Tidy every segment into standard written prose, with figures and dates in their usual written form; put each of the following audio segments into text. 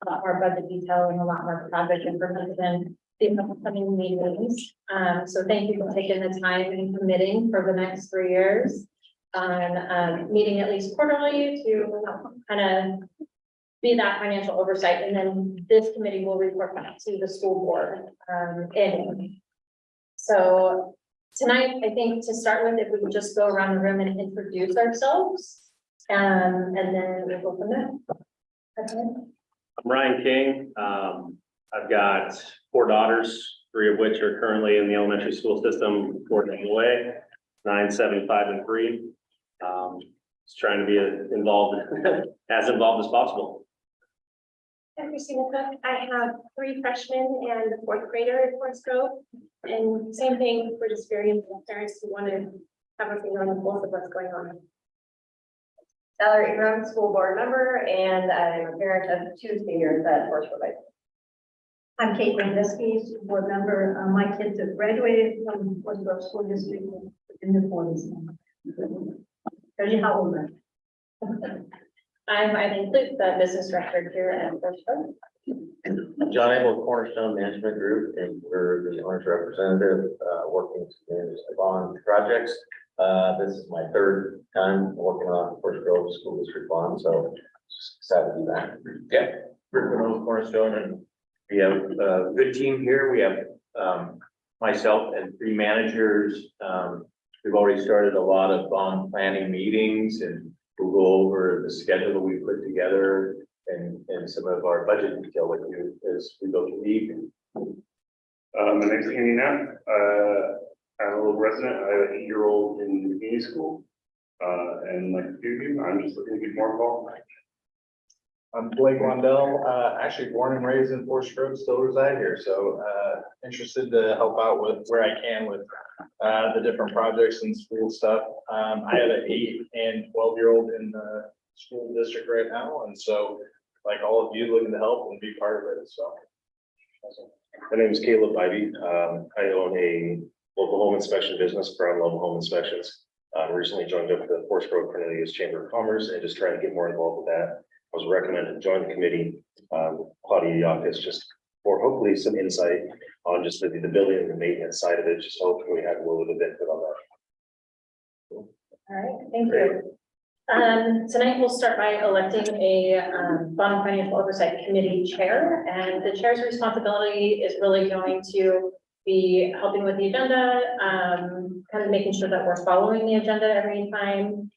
a lot more budget detail and a lot more project information in the upcoming meetings. So thank you for taking the time and committing for the next 3 years on meeting at least quarterly to kind of be that financial oversight. And then this committee will report back to the school board annually. So tonight, I think to start with, if we could just go around the room and introduce ourselves, and then we'll go from there. Okay. I'm Ryan King. I've got 4 daughters, 3 of which are currently in the elementary school system, 4 away, 9, 7, 5, and 3. Just trying to be as involved as possible. I'm Christina Cook. I have 3 freshmen and a 4th grader at Forest Grove. And same thing, we're just very involved parents who want to have a finger on the pulse of what's going on. Valerie Ingram, school board member, and I'm a parent of 2 seniors at Forest Grove. I'm Kate Randesky, school board member. My kids have graduated from Forest Grove School District in the 40s. Tell you how old I am. I'm Eileen Clute, the business director here at Forest Grove. John Abel, Cornerstone Management Group, and we're the owner's representative, working to manage the bond projects. This is my 3rd time working on Forest Grove School District bond, so just excited to be back. Yeah, Rick Reynolds, Cornerstone, and we have a good team here. We have myself and 3 managers. We've already started a lot of bond planning meetings, and we'll go over the schedule that we put together and some of our budget detail with you as we go through the evening. My name's Andy Knapp. I'm a little resident. I have an 8-year-old in community school. And like a few of you, I'm just looking to get more involved. I'm Blake Wandell, actually born and raised in Forest Grove, still reside here. So interested to help out with where I can with the different projects and school stuff. I have an 8 and 12-year-old in the school district right now. And so like all of you looking to help and be part of it. So. My name is Caleb Ivy. I own a local home inspection business, Brown Level Home Inspections. Recently joined up the Forest Grove Cornelius Chamber of Commerce and just trying to get more involved with that. I was recommended to join the committee, Claudia Yakis, just for hopefully some insight on just the building and the maintenance side of it. Just hopefully we have a little bit of input on that. All right, thank you. Tonight we'll start by electing a bond financial oversight committee chair, and the chair's responsibility is really going to be helping with the agenda, kind of making sure that we're following the agenda every time,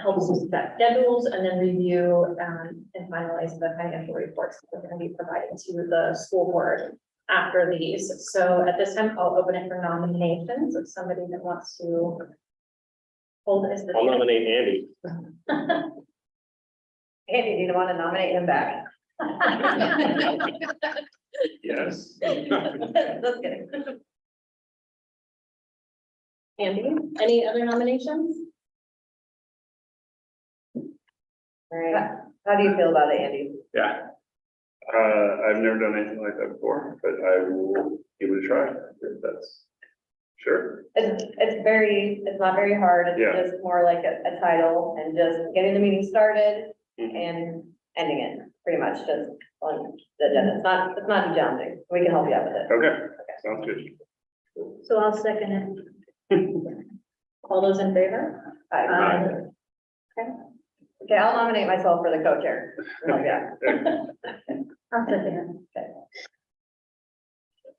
helps us set schedules, and then review and finalize the financial reports that we're going to be providing to the school board after these. So at this time, I'll open it for nominations of somebody that wants to hold as the I'll nominate Andy. Andy, do you want to nominate him back? Yes. Just kidding. Andy, any other nominations? All right. How do you feel about it, Andy? Yeah. I've never done anything like that before, but I will give it a try. If that's sure. It's not very hard. It's Yeah. just more like a title and just getting the meeting started and ending it, pretty much just on the agenda. It's not too challenging. We can help you out with it. Okay. Sounds good. So I'll second it. All those in favor? Aye. Okay, I'll nominate myself for the co-chair. Yeah. I'll second it. Okay.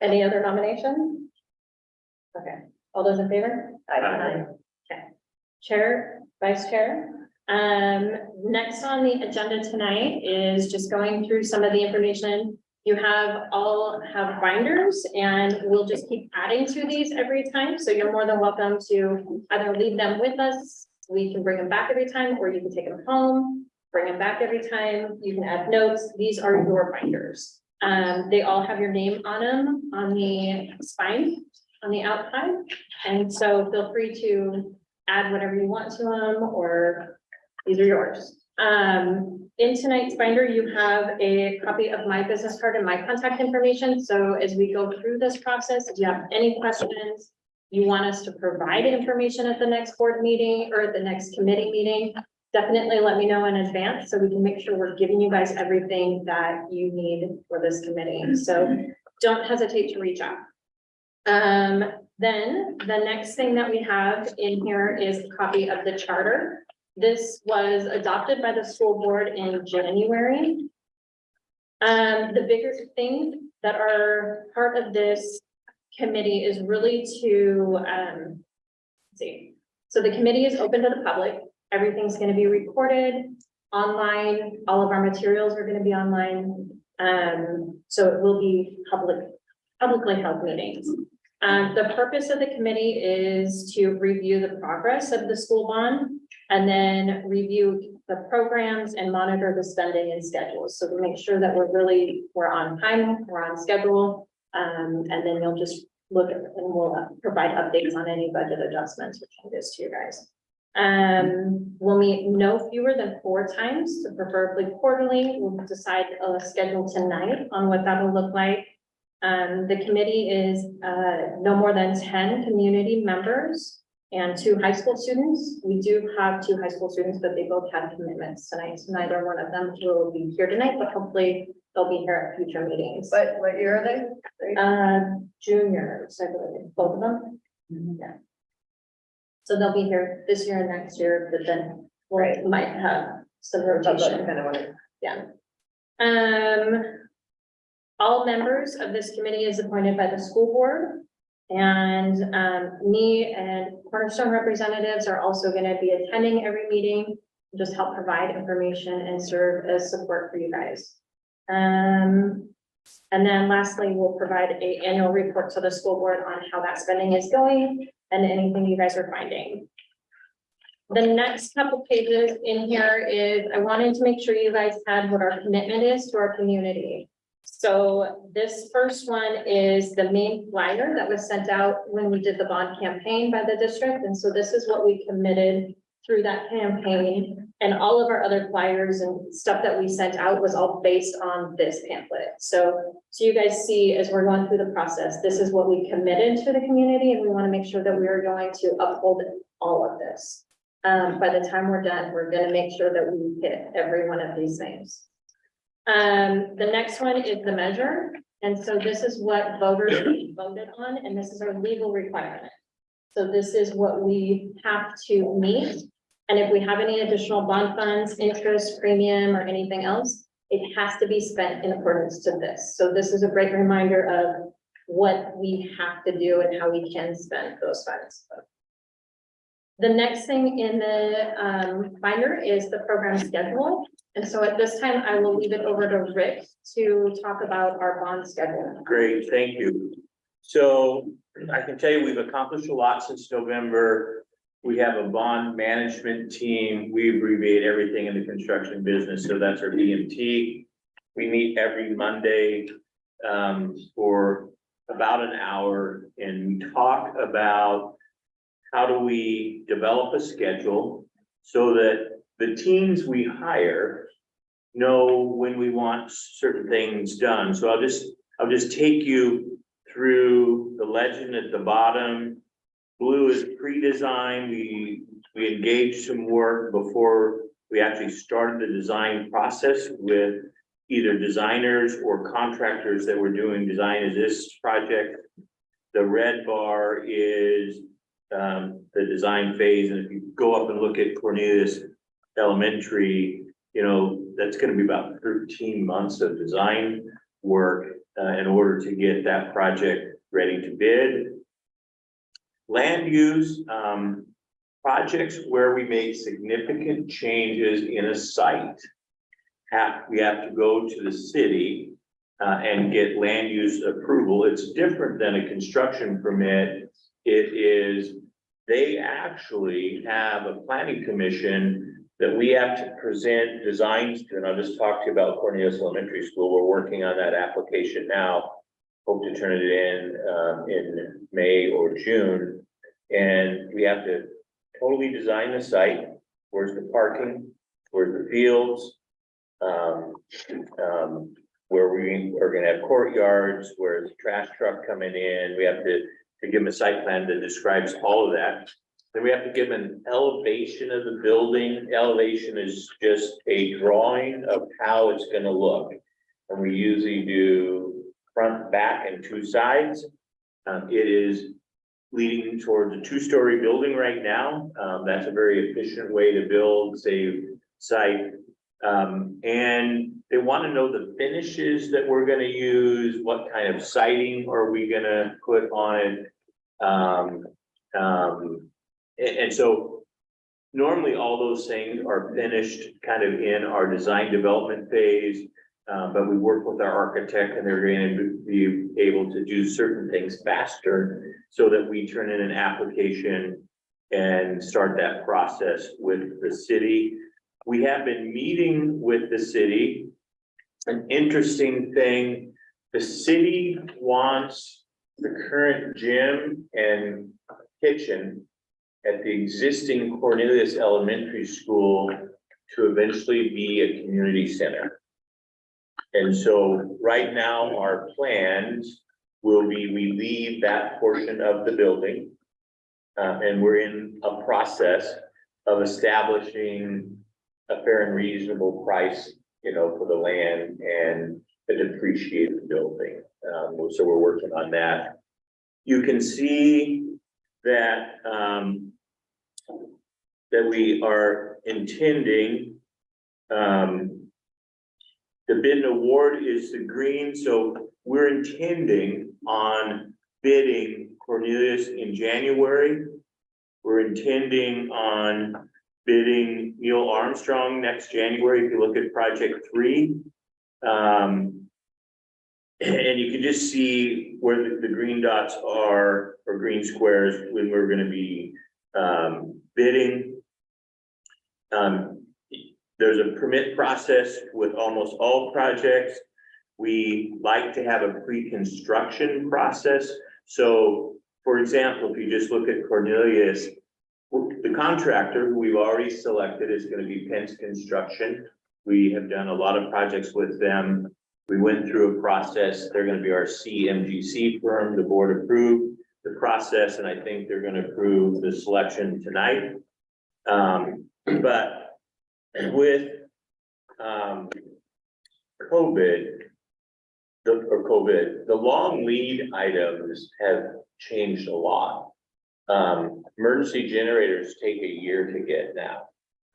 Any other nominations? Okay, all those in favor? Aye. Okay. Chair, vice chair. Next on the agenda tonight is just going through some of the information. You all have binders, and we'll just keep adding to these every time. So you're more than welcome to either leave them with us. We can bring them back every time, or you can take them home, bring them back every time. You can add notes. These are your binders. They all have your name on them on the spine on the outside. And so feel free to add whatever you want to them, or these are yours. In tonight's binder, you have a copy of my business card and my contact information. So as we go through this process, if you have any questions, you want us to provide information at the next board meeting or at the next committee meeting, definitely let me know in advance so we can make sure we're giving you guys everything that you need for this committee. So don't hesitate to reach out. Then the next thing that we have in here is a copy of the charter. This was adopted by the school board in January. The bigger things that are part of this committee is really to, let's see. So the committee is open to the public. Everything's going to be recorded online. All of our materials are going to be online. So it will be publicly held meetings. The purpose of the committee is to review the progress of the school bond and then review the programs and monitor the spending and schedules. So to make sure that we're on time, we're on schedule. And then you'll just look at and we'll provide updates on any budget adjustments or changes to you guys. We'll meet no fewer than 4 times, so preferably quarterly. We'll decide a schedule tonight on what that will look like. The committee is no more than 10 community members and 2 high school students. We do have 2 high school students, but they both have commitments tonight. So neither one of them will be here tonight, but hopefully they'll be here at future meetings. What year are they? Juniors, I believe, both of them. Yeah. So they'll be here this year and next year, but then we might have some rotation. Kind of wondering. Yeah. All members of this committee is appointed by the school board. And me and Cornerstone representatives are also going to be attending every meeting, just help provide information and serve as support for you guys. And then lastly, we'll provide an annual report to the school board on how that spending is going and anything you guys are finding. The next couple pages in here is I wanted to make sure you guys had what our commitment is to our community. So this first one is the main flyer that was sent out when we did the bond campaign by the district. And so this is what we committed through that campaign, and all of our other flyers and stuff that we sent out was all based on this pamphlet. So you guys see, as we're going through the process, this is what we committed to the community, and we want to make sure that we are going to uphold all of this. By the time we're done, we're going to make sure that we hit every one of these things. The next one is the measure. And so this is what voters voted on, and this is our legal requirement. So this is what we have to meet. And if we have any additional bond funds, interest, premium, or anything else, it has to be spent in accordance to this. So this is a great reminder of what we have to do and how we can spend those funds. The next thing in the binder is the program schedule. And so at this time, I will leave it over to Rick to talk about our bond schedule. Great, thank you. So I can tell you we've accomplished a lot since November. We have a bond management team. We abbreviate everything in the construction business, so that's our BMT. We meet every Monday for about an hour and talk about how do we develop a schedule so that the teams we hire know when we want certain things done. So I'll just take you through the legend at the bottom. Blue is pre-design. We engaged some work before we actually started the design process with either designers or contractors that were doing design as this project. The red bar is the design phase. And if you go up and look at Cornelius Elementary, you know, that's going to be about 13 months of design work in order to get that project ready to bid. Land use projects where we made significant changes in a site. We have to go to the city and get land use approval. It's different than a construction permit. It is, they actually have a planning commission that we have to present designs to. And I'll just talk to you about Cornelius Elementary School. We're working on that application now. Hope to turn it in May or June. And we have to totally design the site. Where's the parking? Where's the fields? Where we are going to have courtyards, where's the trash truck coming in? We have to give them a site plan that describes all of that. Then we have to give an elevation of the building. Elevation is just a drawing of how it's gonna look. And we usually do front, back, and two sides. It is leading towards a two-story building right now. That's a very efficient way to build, save site. And they want to know the finishes that we're going to use, what kind of siding are we going to put on it. And so normally all those things are finished kind of in our design development phase. But we work with our architect and they're going to be able to do certain things faster so that we turn in an application and start that process with the city. We have been meeting with the city. An interesting thing, the city wants the current gym and kitchen at the existing Cornelius Elementary School to eventually be a community center. And so right now, our plans will be, we leave that portion of the building. And we're in a process of establishing a fair and reasonable price, you know, for the land and the depreciated building. So we're working on that. You can see that, that we are intending, the bid and award is the green, so we're intending on bidding Cornelius in January. We're intending on bidding Neil Armstrong next January, if you look at project 3. And you can just see where the green dots are, or green squares, when we're gonna be bidding. There's a permit process with almost all projects. We like to have a pre-construction process. So, for example, if you just look at Cornelius, the contractor who we've already selected is going to be Pence Construction. We have done a lot of projects with them. We went through a process. They're going to be our CMGC firm. The board approved the process, and I think they're going to approve the selection tonight. But with COVID, the long lead items have changed a lot. Emergency generators take a year to get now.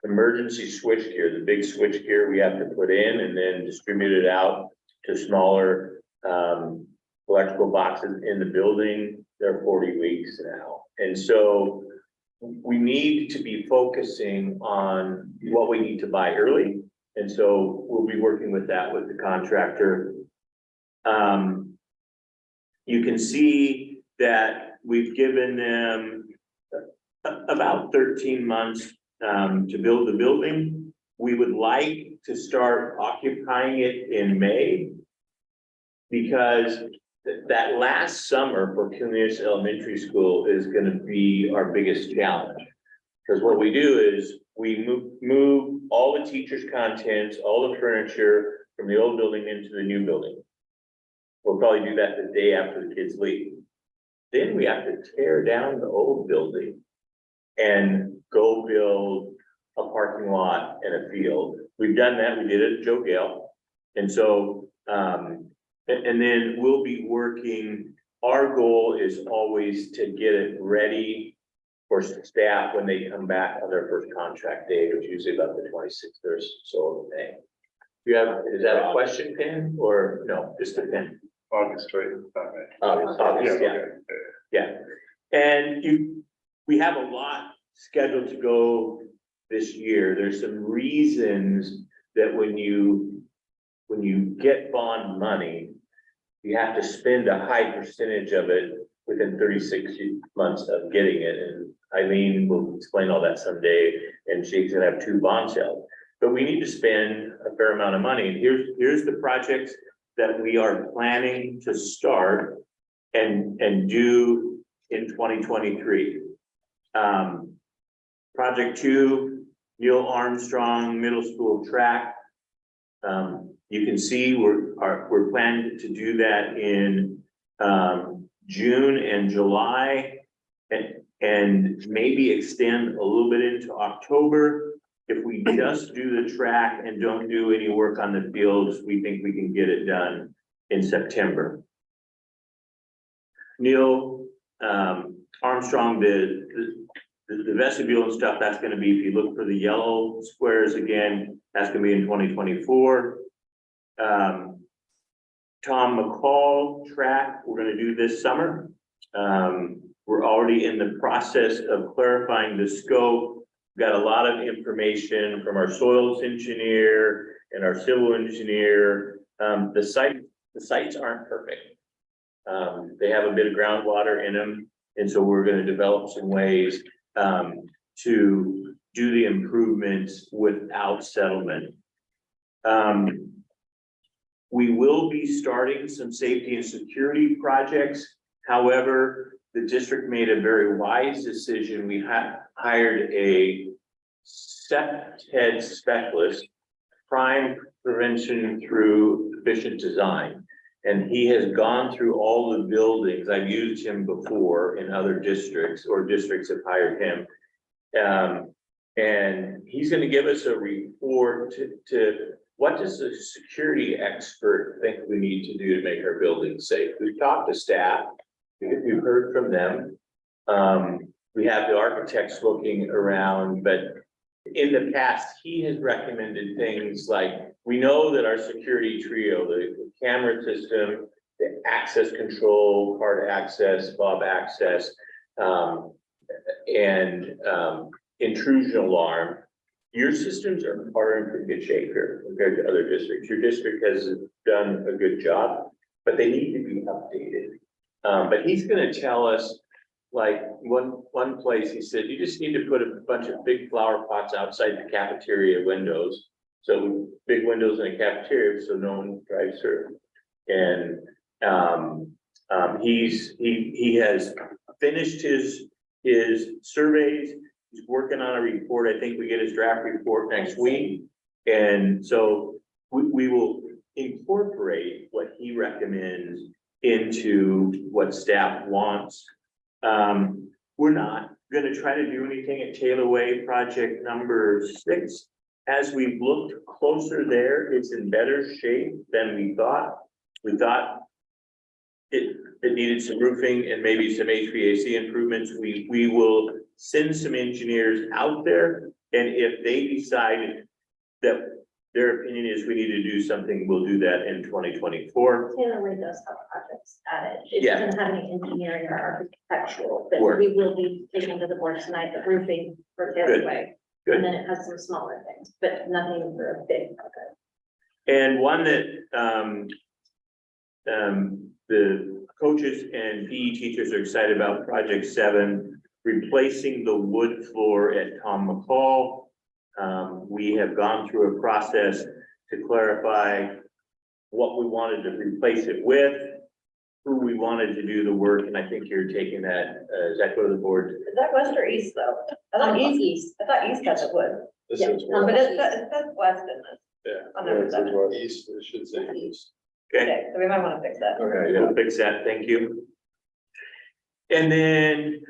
Emergency switchgear, the big switchgear we have to put in and then distribute it out to smaller electrical boxes in the building, they're 40 weeks now. And so we need to be focusing on what we need to buy early. And so we'll be working with that with the contractor. You can see that we've given them about 13 months to build the building. We would like to start occupying it in May, because that last summer for Cornelius Elementary School is going to be our biggest challenge. Because what we do is we move all the teachers' contents, all the furniture from the old building into the new building. We'll probably do that the day after the kids leave. Then we have to tear down the old building and go build a parking lot and a field. We've done that. We did it at Joe Gale. And so, and then we'll be working, our goal is always to get it ready for staff when they come back on their first contract day, which is usually about the 26th or so of May. Is that a question, Pin, or no, just a pin? August, right? August, yeah. Okay. Yeah, and we have a lot scheduled to go this year. There's some reasons that when you get bond money, you have to spend a high percentage of it within 36 months of getting it. And Eileen will explain all that someday, and she's gonna have 2 bond sales. But we need to spend a fair amount of money. And here's the projects that we are planning to start and do in 2023. Project 2, Neil Armstrong Middle School track. You can see we're planning to do that in June and July. and maybe extend a little bit into October. If we just do the track and don't do any work on the fields, we think we can get it done in September. Neil, Armstrong, the vestibule and stuff, that's gonna be, if you look for the yellow squares again, that's gonna be in 2024. Tom McCall track, we're gonna do this summer. We're already in the process of clarifying the scope. Got a lot of information from our soils engineer and our civil engineer. The sites aren't perfect. They have a bit of groundwater in them. And so we're going to develop some ways to do the improvements without settlement. We will be starting some safety and security projects. However, the district made a very wise decision. We hired a head specialist, crime prevention through efficient design. And he has gone through all the buildings. I've used him before in other districts, or districts have hired him. And he's going to give us a report to what does the security expert think we need to do to make our buildings safe? We've talked to staff. We've heard from them. We have the architects looking around, but in the past, he has recommended things like, we know that our security trio, the camera system, the access control, card access, fob access, and intrusion alarm, your systems are in pretty good shape here compared to other districts. Your district has done a good job, but they need to be updated. But he's going to tell us, like one place, he said, you just need to put a bunch of big flower pots outside the cafeteria windows. So big windows in a cafeteria, so no one drives through. And he has finished his surveys. He's working on a report. I think we get his draft report next week. And so we will incorporate what he recommends into what staff wants. We're not going to try to do anything at Taylor Way project number 6. As we've looked closer there, it's in better shape than we thought. We thought it needed some roofing and maybe some HVAC improvements. We will send some engineers out there, and if they decide that their opinion is we need to do something, we'll do that in 2024. Taylor Way does have projects added. It Yeah. doesn't have any engineering or architectural, but Work. we will be taking to the board tonight, the roofing for Taylor Good. Way. Good. And then it has some smaller things, but nothing for a big project. And one that the coaches and PE teachers are excited about, project 7, replacing the wood floor at Tom McCall. We have gone through a process to clarify what we wanted to replace it with, who we wanted to do the work, and I think you're taking that, does that go to the board? Is that west or east though? I thought east had the wood, This Yeah, is but west. it says west in this. Yeah. On number 7. East, it should say east. Okay, Okay, so we might want to fix that. Okay, we'll fix that, thank you. And then,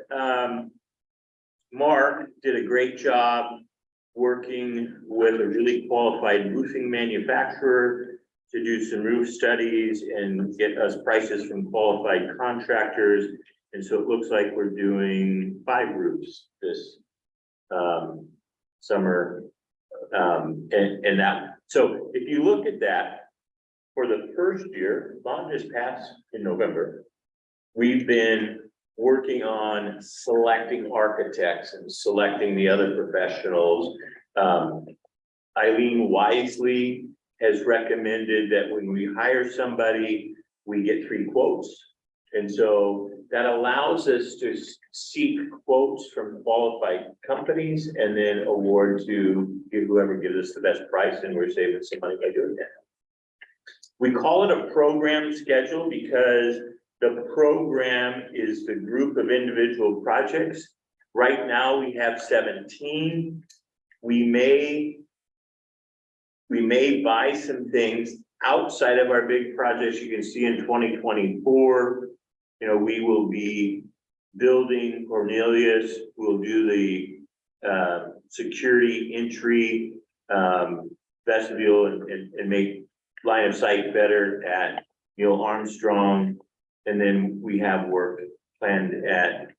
Mark did a great job working with a really qualified roofing manufacturer to do some roof studies and get us prices from qualified contractors. And so it looks like we're doing 5 roofs this summer. And that, so if you look at that, for the first year, bond just passed in November, we've been working on selecting architects and selecting the other professionals. Eileen wisely has recommended that when we hire somebody, we get 3 quotes. And so that allows us to seek quotes from qualified companies and then award to whoever gives us the best price, and we're saving some money by doing that. We call it a program schedule because the program is the group of individual projects. Right now, we have 17. We may buy some things outside of our big projects. You can see in 2024, you know, we will be building, Cornelius will do the security entry, vestibule and make line of sight better at Neil Armstrong. And then we have work planned at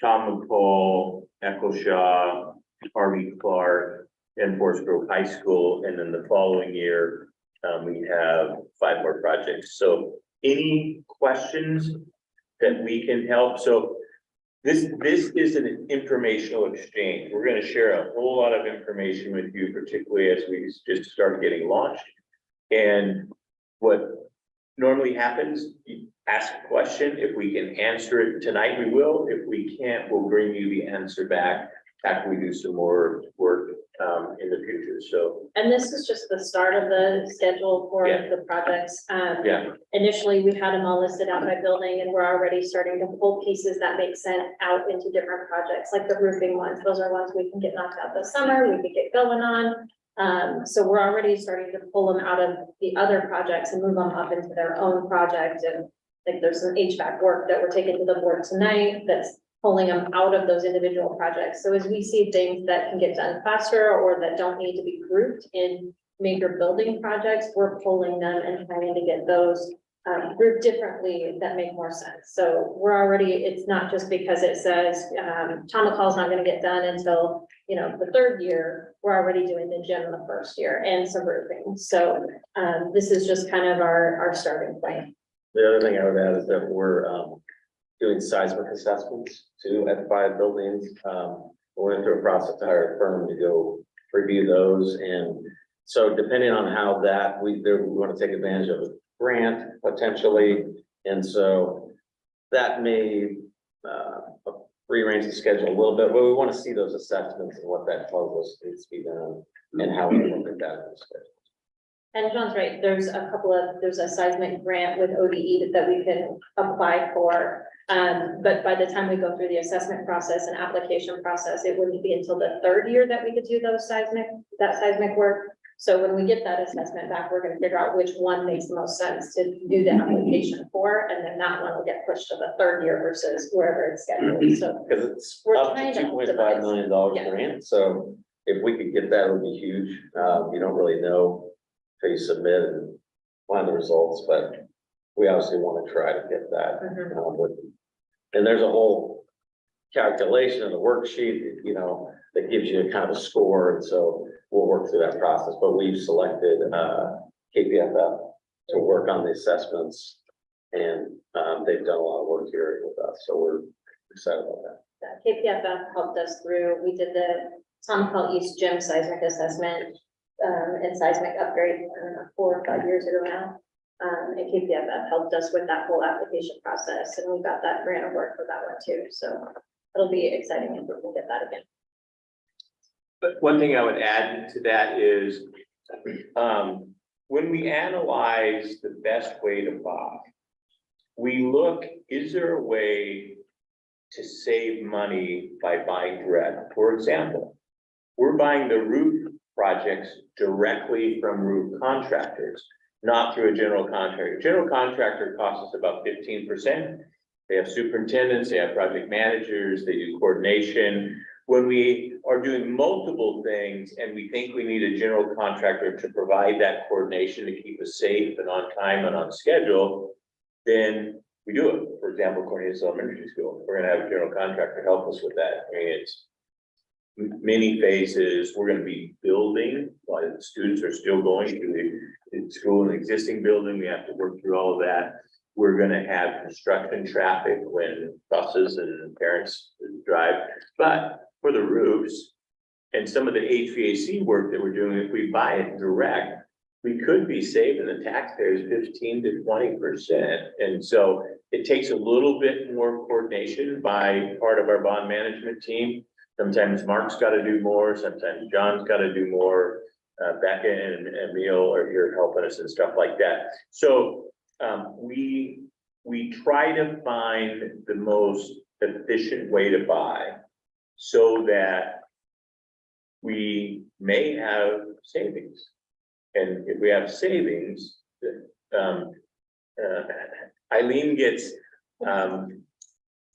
Tom McCall, Echo Shaw, Harvey Clark, and Forest Grove High School. And then the following year, we have 5 more projects. So any questions that we can help? So this is an informational exchange. We're going to share a whole lot of information with you, particularly as we just start getting launched. And what normally happens, you ask a question. If we can answer it tonight, we will. If we can't, we'll bring you the answer back after we do some more work in the future. So, And this is just the start of the schedule for Yeah. the projects. yeah, Initially, we had them all listed out by building, and we're already starting to pull pieces that make sense out into different projects, like the roofing ones. Those are ones we can get knocked out this summer, we could get going on. So we're already starting to pull them out of the other projects and move them up into their own project. And like there's some HVAC work that we're taking to the board tonight that's pulling them out of those individual projects. So as we see things that can get done faster or that don't need to be grouped in major building projects, we're pulling them and trying to get those grouped differently that make more sense. So we're already, it's not just because it says Tom McCall's not gonna get done until, you know, the 3rd year. We're already doing the gym in the 1st year and some roofing. So this is just kind of our starting point. The other thing I would add is that we're doing seismic assessments too at 5 buildings. We went through a process to hire a firm to go review those. And so depending on how that, we want to take advantage of a grant potentially. And so that may rearrange the schedule a little bit, but we want to see those assessments and what that tells us needs to be done and how we look at that in the schedule. And John's right, there's a seismic grant with ODE that we can apply for. But by the time we go through the assessment process and application process, it wouldn't be until the 3rd year that we could do that seismic work. So when we get that assessment back, we're gonna figure out which one makes the most sense to do the application for, and then that one will get pushed to the 3rd year versus wherever it's scheduled, so. Because it's We're up trying to to $2.5 million Yeah. grant, so if we could get that, it would be huge. You don't really know till you submit and find the results, but we obviously want to try to get that. And there's a whole calculation in the worksheet, you know, that gives you a kind of a score, and so we'll work through that process, but we've selected KPFF to work on the assessments, and they've done a lot of work here with us, so we're excited about that. KPFF helped us through, we did the Tom McCall East Gym seismic assessment and seismic upgrade, I don't know, 4 or 5 years ago now. And KPFF helped us with that whole application process, and we got that grant of work for that one too, so it'll be exciting if we can get that again. but one thing I would add to that is, when we analyze the best way to buy, we look, is there a way to save money by buying direct? For example, we're buying the roof projects directly from roof contractors, not through a general contractor. General contractor costs us about 15%. They have superintendents, they have project managers, they do coordination. When we are doing multiple things and we think we need a general contractor to provide that coordination to keep us safe and on time and on schedule, then we do it. For example, Cornelius Elementary School, we're gonna have a general contractor help us with that. I mean, it's many phases. We're gonna be building while the students are still going through the school in the existing building. We have to work through all of that. We're gonna have construction traffic when buses and parents drive. But for the roofs and some of the HVAC work that we're doing, if we buy it direct, we could be saving the taxpayers 15 to 20%. And so it takes a little bit more coordination by part of our bond management team. Sometimes Mark's got to do more, sometimes John's got to do more. Becca and Emil are here helping us and stuff like that. So we try to find the most efficient way to buy so that we may have savings. And if we have savings, Eileen gets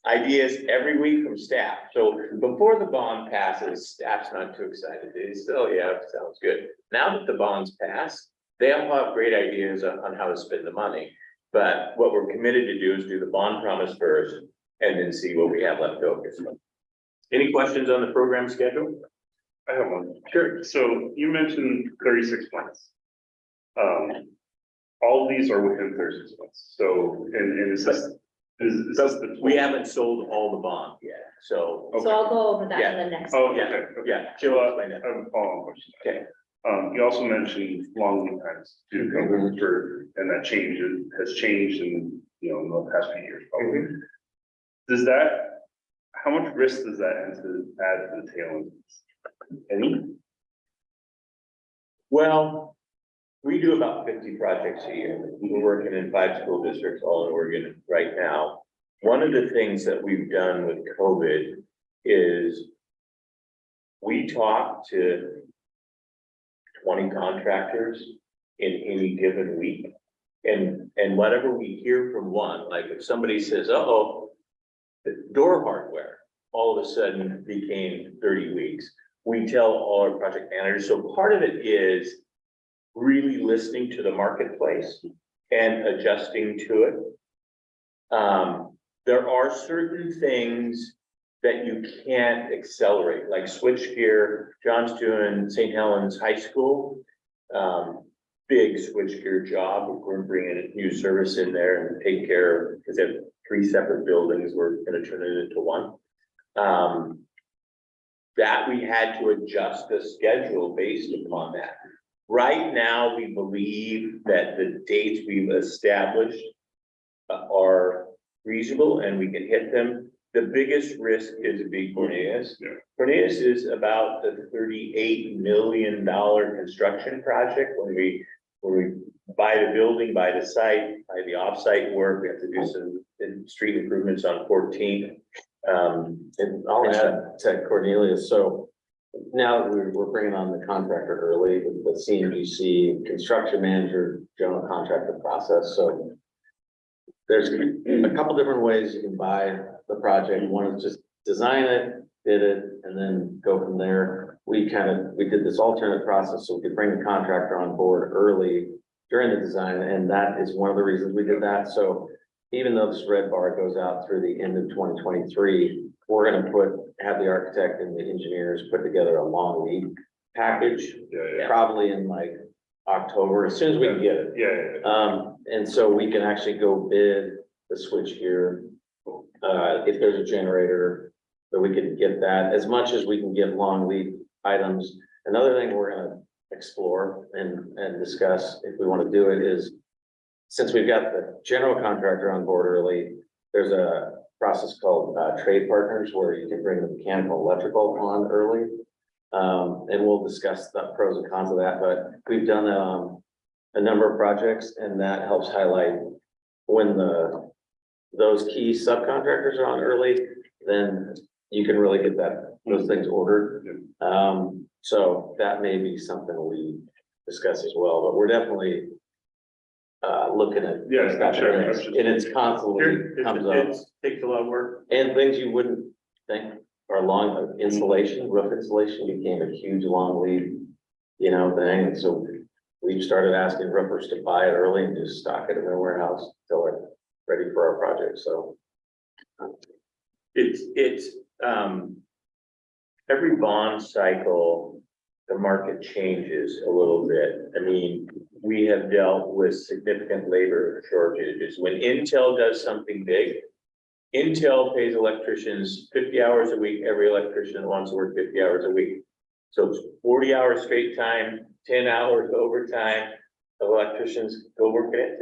ideas every week from staff. So before the bond passes, staff's not too excited. They still, oh, yeah, sounds good. Now that the bonds pass, they all have great ideas on how to spend the money. But what we're committed to do is do the bond promise first and then see what we have left over. Any questions on the program schedule? I have one. Sure. So you mentioned 36 months. All of these are within 36 months. So, and is this the? We haven't sold all the bond yet, so, So I'll go over that in the next. Oh, yeah, okay. Okay. yeah. So, Jill I explained that. have a follow-up question. Okay. You also mentioned long lead times to come for, and that has changed in, you know, in the past few years, probably. Does that, how much risk does that add to the tail end? Any? Well, we do about 50 projects a year. We're working in 5 school districts all in Oregon right now. One of the things that we've done with COVID is we talk to 20 contractors in any given week. And whatever we hear from one, like if somebody says, uh-oh, the door hardware all of a sudden became 30 weeks. We tell all our project managers. So part of it is really listening to the marketplace and adjusting to it. There are certain things that you can't accelerate, like switchgear. John's doing St. Helens High School. Big switchgear job. We're bringing a new service in there and take care of, because they have 3 separate buildings. We're going to turn it into one. That we had to adjust the schedule based upon that. Right now, we believe that the dates we've established are reasonable and we can hit them. The biggest risk is a big Cornelius. Yeah. Cornelius is about the $38 million construction project. When we buy the building, buy the site, buy the offsite work, we have to do some street improvements on 14th. And I'll add to Cornelius, so now that we're bringing on the contractor early, the CMGC, construction manager, general contractor process, so there's a couple different ways you can buy the project. One is just design it, bid it, and then go from there. We did this alternate process so we could bring the contractor on board early during the design, and that is one of the reasons we did that. So even though this red bar goes out through the end of 2023, we're gonna have the architect and the engineers put together a long lead package, Yeah. probably in like October, as soon as we can get it. Yeah. And so we can actually go bid the switchgear. If there's a generator, that we can get that, as much as we can get long lead items. Another thing we're gonna explore and discuss, if we want to do it, is since we've got the general contractor on board early, there's a process called trade partners where you can bring the mechanical, electrical on early. And we'll discuss the pros and cons of that, but we've done a number of projects, and that helps highlight when those key subcontractors are on early, then you can really get those things ordered. So that may be something we discuss as well, but we're definitely looking at. Yeah, sure. And it's constantly comes up, It takes a lot of work. and things you wouldn't think are long insulation, roof insulation became a huge long lead, thing, and so we've started asking roofers to buy it early and just stock it in their warehouse till we're ready for our project, so. It's every bond cycle, the market changes a little bit. I mean, we have dealt with significant labor shortages. When Intel does something big, Intel pays electricians 50 hours a week. Every electrician wants to work 50 hours a week. So it's 40 hours straight time, 10 hours overtime. The electricians go work at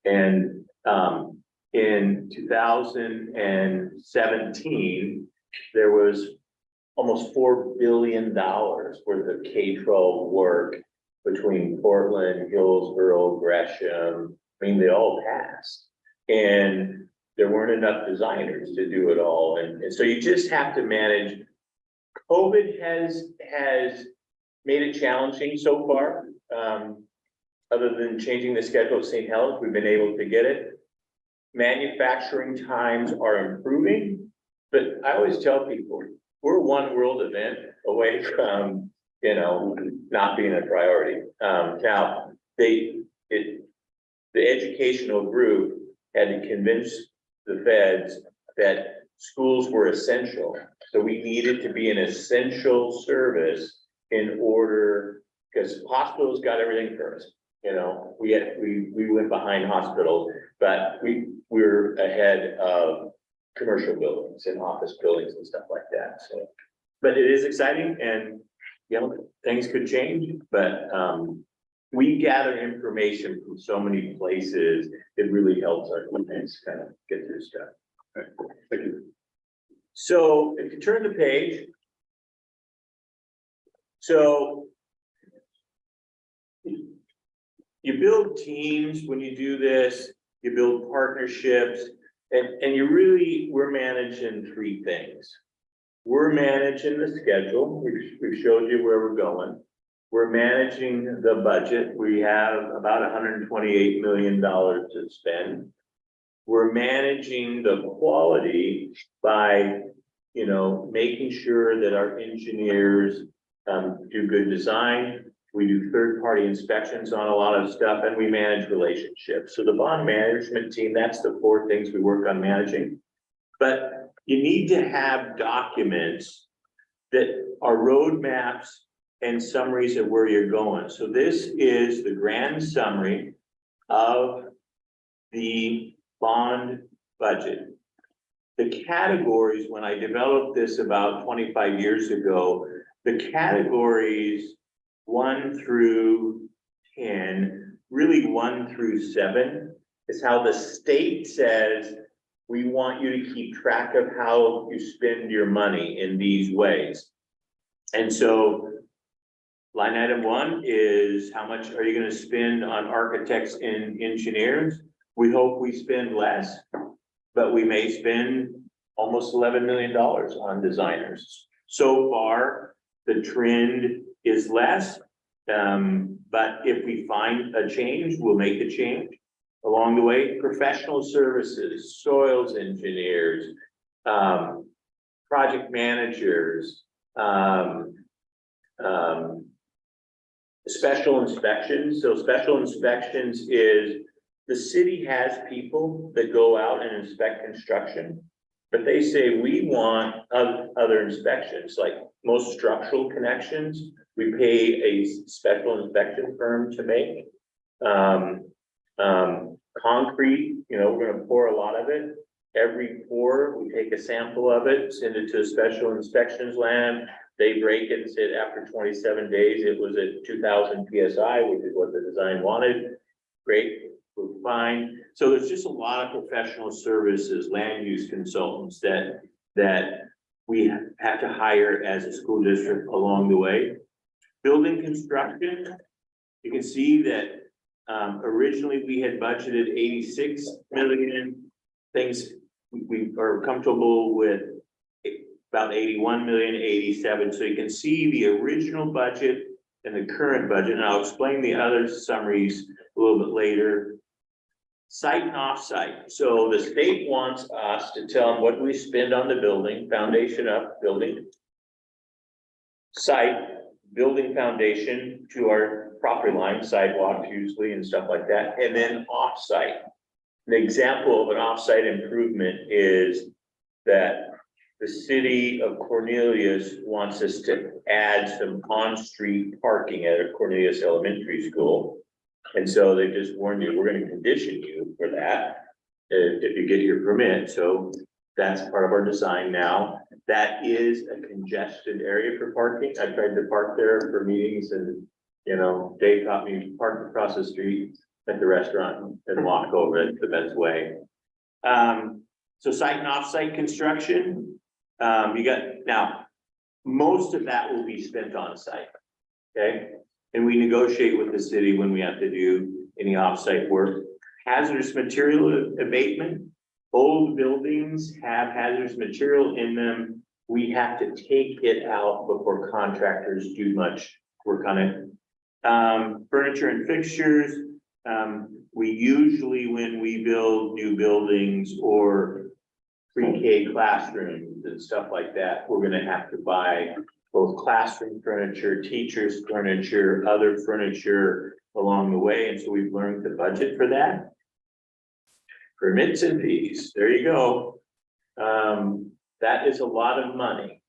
Intel, in 2017, there was almost $4 billion worth of K-12 work between Portland, Hillsborough, Gresham. I mean, they all passed, and there weren't enough designers to do it all. And so you just have to manage. COVID has made it challenging so far. Other than changing the schedule at St. Helens, we've been able to get it. manufacturing times are improving, but I always tell people, we're one world event away from, not being a priority. Now, the educational group had to convince the feds that schools were essential. So we needed to be an essential service in order, because hospitals got everything first. We went behind hospitals, but we're ahead of commercial buildings and office buildings and stuff like that. So, but it is exciting, and things could change, but we gather information from so many places. It really helps our clients kind of get through stuff. Thank you. So if you turn the page, so you build teams when you do this, you build partnerships, and we're managing three things. We're managing the schedule. We've showed you where we're going. We're managing the budget. We have about $128 million to spend. We're managing the quality by, making sure that our engineers do good design. We do third-party inspections on a lot of stuff, and we manage relationships. So the bond management team, that's the four things we work on managing. But you need to have documents that are roadmaps and summaries of where you're going. So this is the grand summary of the bond budget. The categories, when I developed this about 25 years ago, the categories 1 through 10, really 1 through 7, is how the state says, we want you to keep track of how you spend your money in these ways. And so line item 1 is, how much are you going to spend on architects and engineers? We hope we spend less, but we may spend almost $11 million on designers. So far, the trend is less, but if we find a change, we'll make a change along the way. Professional services, soils engineers, project managers, special inspections. So special inspections is, the city has people that go out and inspect construction, but they say we want other inspections, like most structural connections, we pay a special inspection firm to make. Concrete, we're gonna pour a lot of it. Every pour, we take a sample of it, send it to a special inspections lab. They break it and say after 27 days, it was at 2000 PSI, which is what the design wanted. Great, we're fine. So there's just a lot of professional services, land use consultants that we have to hire as a school district along the way. Building construction, you can see that originally we had budgeted 86 million. Things we are comfortable with about 81 million, 87. So you can see the original budget and the current budget, and I'll explain the other summaries a little bit later. Site and off-site. So the state wants us to tell them what we spend on the building, foundation up, building, site, building foundation to our property line, sidewalks usually and stuff like that, and then off-site. An example of an off-site improvement is that the city of Cornelius wants us to add some on-street parking at a Cornelius Elementary School. And so they just warned you, we're going to condition you for that if you get your permit. So that's part of our design now. That is a congested area for parking. I tried to park there for meetings, and Dave taught me to park across the street at the restaurant and walk over it the best way. So site and off-site construction, now most of that will be spent on site. Okay. And we negotiate with the city when we have to do any off-site work. Hazardous material abatement. Old buildings have hazardous material in them. We have to take it out before contractors do much work on it. Furniture and fixtures. We usually, when we build new buildings or pre-K classrooms and stuff like that, we're gonna have to buy both classroom furniture, teachers' furniture, other furniture along the way, and so we've learned to budget for that. Permits and fees, there you go. That is a lot of money.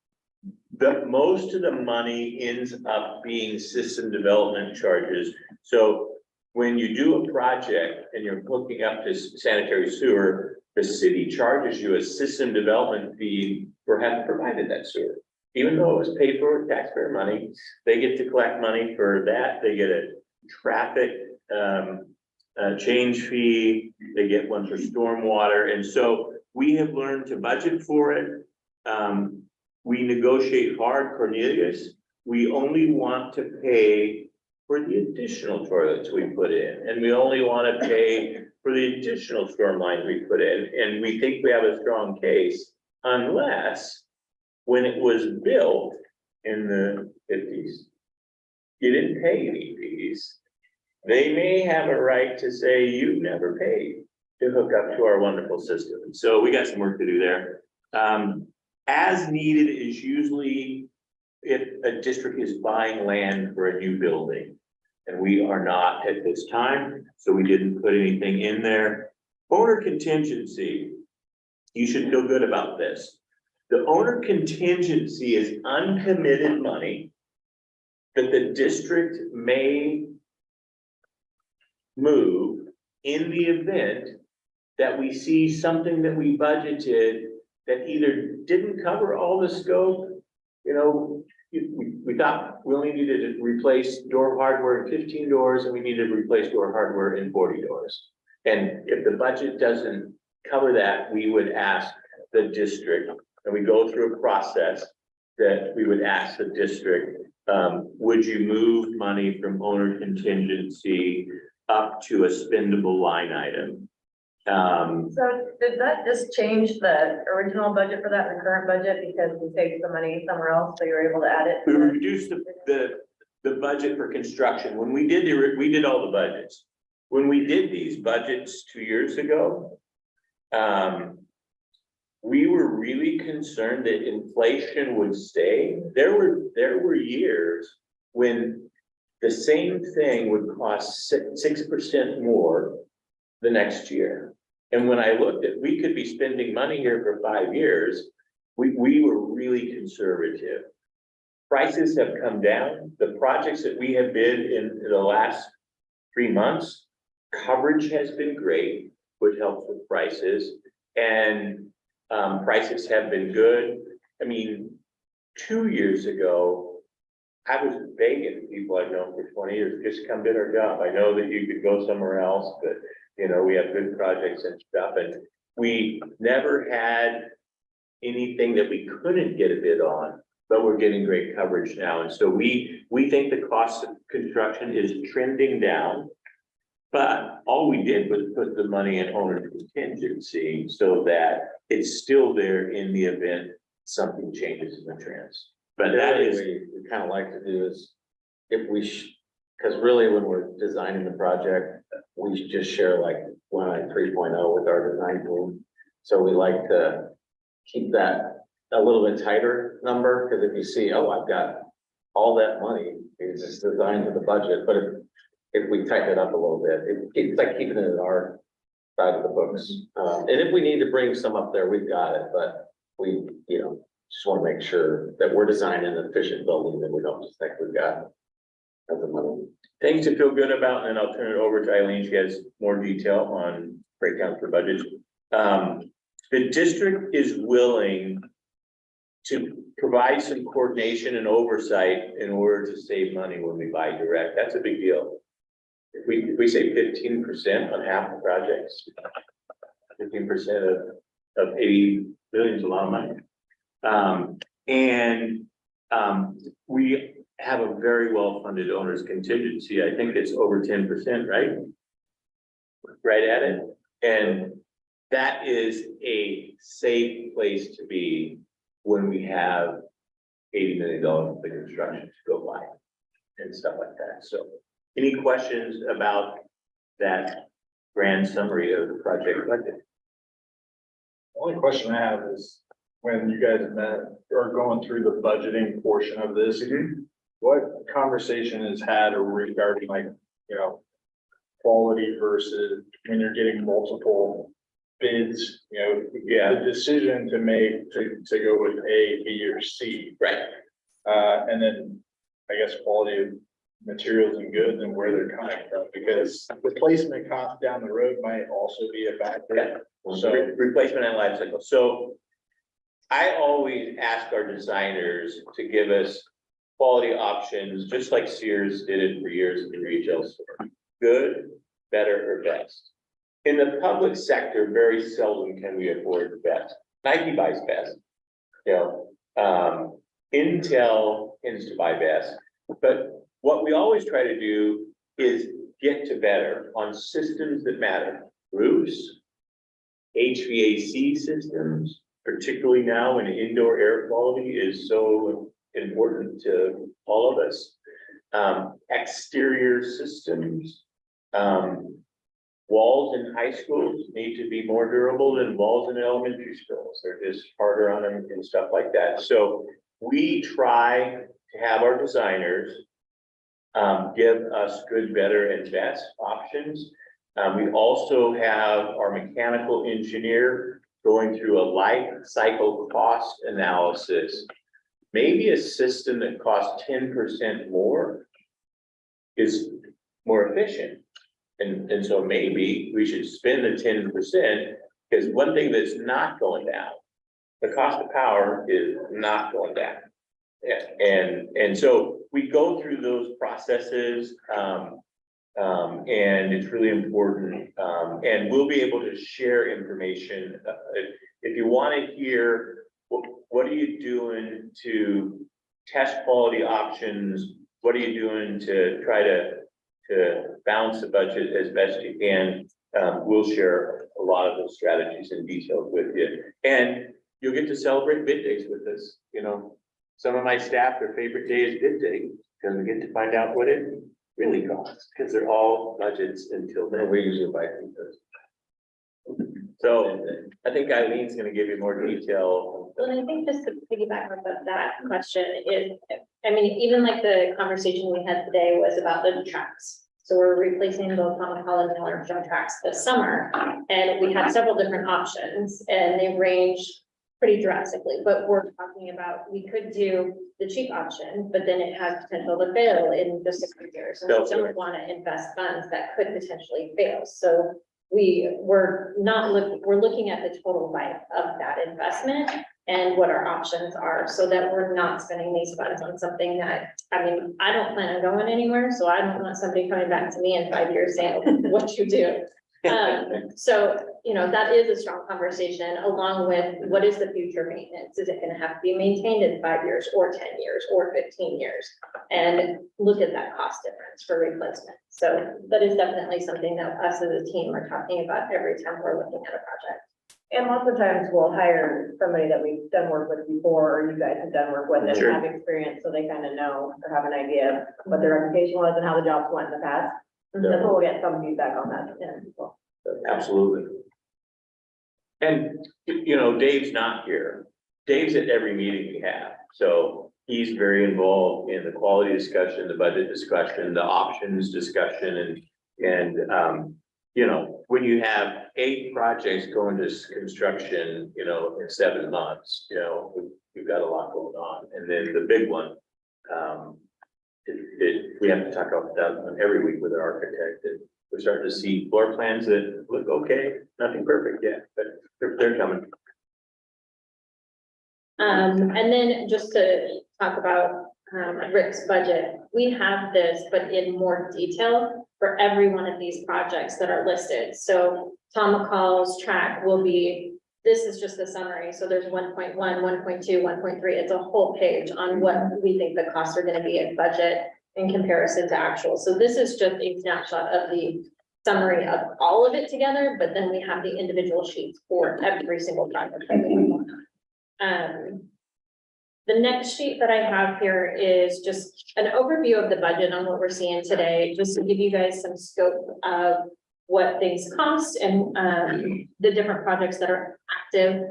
Most of the money ends up being system development charges. So when you do a project and you're hooking up to sanitary sewer, the city charges you a system development fee for having provided that sewer. Even though it was paid for with taxpayer money, they get to collect money for that. They get a traffic change fee. They get one for stormwater. And so we have learned to budget for it. We negotiate hard, Cornelius. We only want to pay for the additional toilets we put in, and we only want to pay for the additional storm lines we put in, and we think we have a strong case, unless when it was built in the 50s, you didn't pay any fees. They may have a right to say you've never paid to hook up to our wonderful system. So we got some work to do there. As needed is usually if a district is buying land for a new building. And we are not at this time, so we didn't put anything in there. Owner contingency, you should feel good about this. The owner contingency is uncommitted money that the district may move in the event that we see something that we budgeted that either didn't cover all the scope, you know, we thought we only needed to replace door hardware in 15 doors and we needed to replace door hardware in 40 doors. And if the budget doesn't cover that, we would ask the district, and we go through a process that we would ask the district, would you move money from owner contingency up to a spendable line item? So did that just change the original budget for that and the current budget because we saved some money somewhere else, so you were able to add it? We reduced the budget for construction. When we did all the budgets. When we did these budgets 2 years ago, we were really concerned that inflation would stay. There were years when the same thing would cost 6% more the next year. And when I looked at, we could be spending money here for 5 years, we were really conservative. Prices have come down. The projects that we have bid in the last 3 months, coverage has been great, which helps with prices. And prices have been good. I mean, 2 years ago, I was begging people I've known for 20 years, just come bid our job. I know that you could go somewhere else, but you know, we have good projects and stuff. And we never had anything that we couldn't get a bid on, but we're getting great coverage now. And so we think the cost of construction is trending down. But all we did was put the money in owner contingency so that it's still there in the event something changes in the trends. But that is, we kind of like to do is if we, because really when we're designing the project, we just share like 3.0 with our design team. So we like to keep that a little bit tighter number, because if you see, oh, I've got all that money, it's just designed to the budget, but if we tighten it up a little bit, it's like keeping it in our side of the books. And if we need to bring some up there, we've got it, but we, just want to make sure that we're designing an efficient building and we don't just think we've got the money. things to feel good about, and then I'll turn it over to Eileen. She has more detail on breakdown for budgets. The district is willing to provide some coordination and oversight in order to save money when we buy direct. That's a big deal. If we say 15% on half the projects, 15% of 80 billion is a lot of money. We have a very well-funded owner's contingency. I think it's over 10%, right? Right at it. And that is a safe place to be when we have $80 million of the construction to go by and stuff like that. So any questions about that grand summary of the project budget. The only question I have is, when you guys met or going through the budgeting portion of this, what conversation is had regarding like, you know, quality versus when you're getting multiple bids, you know, the decision to make, to go with A, B, or C. Right. And then I guess quality of materials and goods and where they're coming from, because replacement cost down the road might also be a factor. So replacement and life cycle. So I always ask our designers to give us quality options, just like Sears did it for years in the retail store. Good, better, or best. In the public sector, very seldom can we afford the best. Nike buys best. You know, Intel tends to buy best. But what we always try to do is get to better on systems that matter. Roofs, HVAC systems, particularly now when indoor air quality is so important to all of us. Exterior systems, walls in high schools need to be more durable than walls in elementary schools. They're just harder on them and stuff like that. So we try to have our designers give us good, better, and best options. We also have our mechanical engineer going through a life cycle cost analysis. Maybe a system that costs 10% more is more efficient. And so maybe we should spend the 10%, because one thing that's not going down, the cost of power is not going down. Yeah, and so we go through those processes, and it's really important, and we'll be able to share information. If you want to hear, what are you doing to test quality options? What are you doing to try to balance the budget as best you can? We'll share a lot of those strategies and details with you. And you'll get to celebrate bid days with us. You know, some of my staff, their favorite day is bid day, because we get to find out what it really costs, because they're all budgets until then. We usually buy things. So I think Eileen's gonna give you more detail. Well, and I think just to piggyback off of that question is, I mean, even like the conversation we had today was about the tracks. So we're replacing both Common College and Elder John tracks this summer, and we have several different options, and they range pretty drastically, but we're talking about, we could do the cheap option, but then it has potential to fail in just a few years. And we don't want to invest funds that could potentially fail. So we're looking at the total life of that investment and what our options are, so that we're not spending these funds on something that, I mean, I don't plan on going anywhere, so I don't want somebody coming back to me in 5 years saying, what you do. So, you know, that is a strong conversation, along with what is the future maintenance? Is it gonna have to be maintained in 5 years or 10 years or 15 years? And look at that cost difference for replacement. So that is definitely something that us as a team are talking about every time we're looking at a project. And lots of times we'll hire somebody that we've done work with before, or you guys have done work with and Sure. have experience, so they kind of know or have an idea of what their reputation was and how the jobs went in the past. And so we'll get some feedback on that. Yeah. Absolutely. And, you know, Dave's not here. Dave's at every meeting we have, so he's very involved in the quality discussion, the budget discussion, the options discussion, and you know, when you have 8 projects going to construction, you know, in 7 months, you know, we've got a lot going on. And then the big one, we have to talk about that every week with an architect, and we're starting to see floor plans that look okay, nothing perfect yet, but they're coming. And then just to talk about Rick's budget, we have this, but in more detail for every one of these projects that are listed. So Tom McCall's track will be, this is just the summary. So there's 1.1, 1.2, 1.3. It's a whole page on what we think the costs are going to be in budget in comparison to actual. So this is just a snapshot of the summary of all of it together, but then we have the individual sheets for every single project that we have. The next sheet that I have here is just an overview of the budget on what we're seeing today, just to give you guys some scope of what things cost and, the different projects that are active.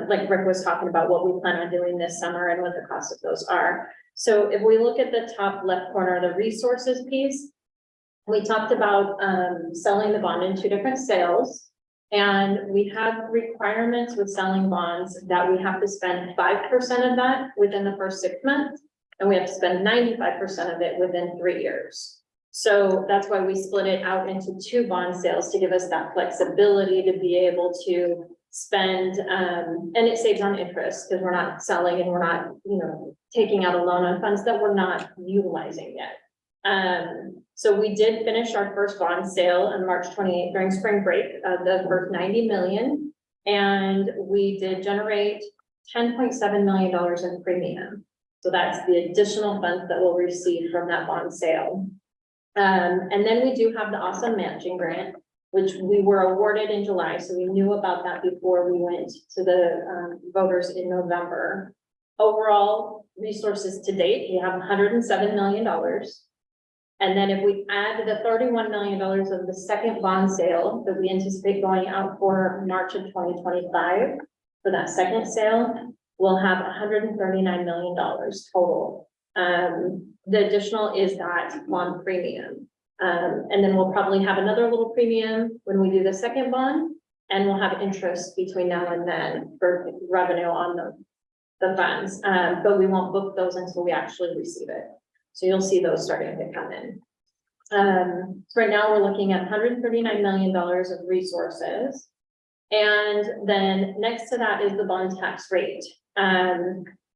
Like Rick was talking about what we plan on doing this summer and what the cost of those are. So if we look at the top left corner, the resources piece, we talked about, selling the bond in 2 different sales. And we have requirements with selling bonds that we have to spend 5% of that within the first 6 months. And we have to spend 95% of it within 3 years. So that's why we split it out into 2 bond sales to give us that flexibility to be able to spend, and it saves on interest because we're not selling and we're not, taking out a loan on funds that we're not utilizing yet. So we did finish our first bond sale on March 28th during spring break, the first 90 million. And we did generate $10.7 million in premium. So that's the additional funds that we'll receive from that bond sale. And then we do have the awesome matching grant, which we were awarded in July. So we knew about that before we went to the voters in November. Overall resources to date, we have $107 million. And then if we add the $31 million of the second bond sale that we anticipate going out for March of 2025, for that second sale, we'll have $139 million total. The additional is that bond premium. And then we'll probably have another little premium when we do the second bond, and we'll have interest between now and then for revenue on the funds. But we won't book those until we actually receive it. So you'll see those starting to come in. So right now we're looking at $139 million of resources. And then next to that is the bond tax rate.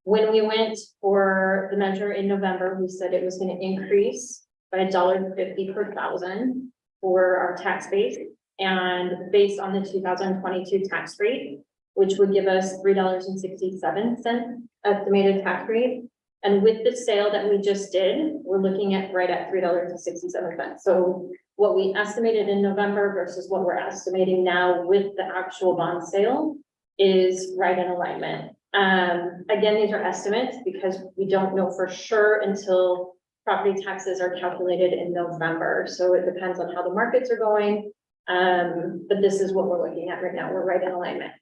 When we went for the measure in November, we said it was going to increase by $1.50 per thousand for our tax base. And based on the 2022 tax rate, which would give us $3.67 estimated tax rate. And with the sale that we just did, we're looking at right at $3.67. So what we estimated in November versus what we're estimating now with the actual bond sale is right in alignment. Again, these are estimates because we don't know for sure until property taxes are calculated in November. So it depends on how the markets are going. But this is what we're looking at right now. We're right in alignment.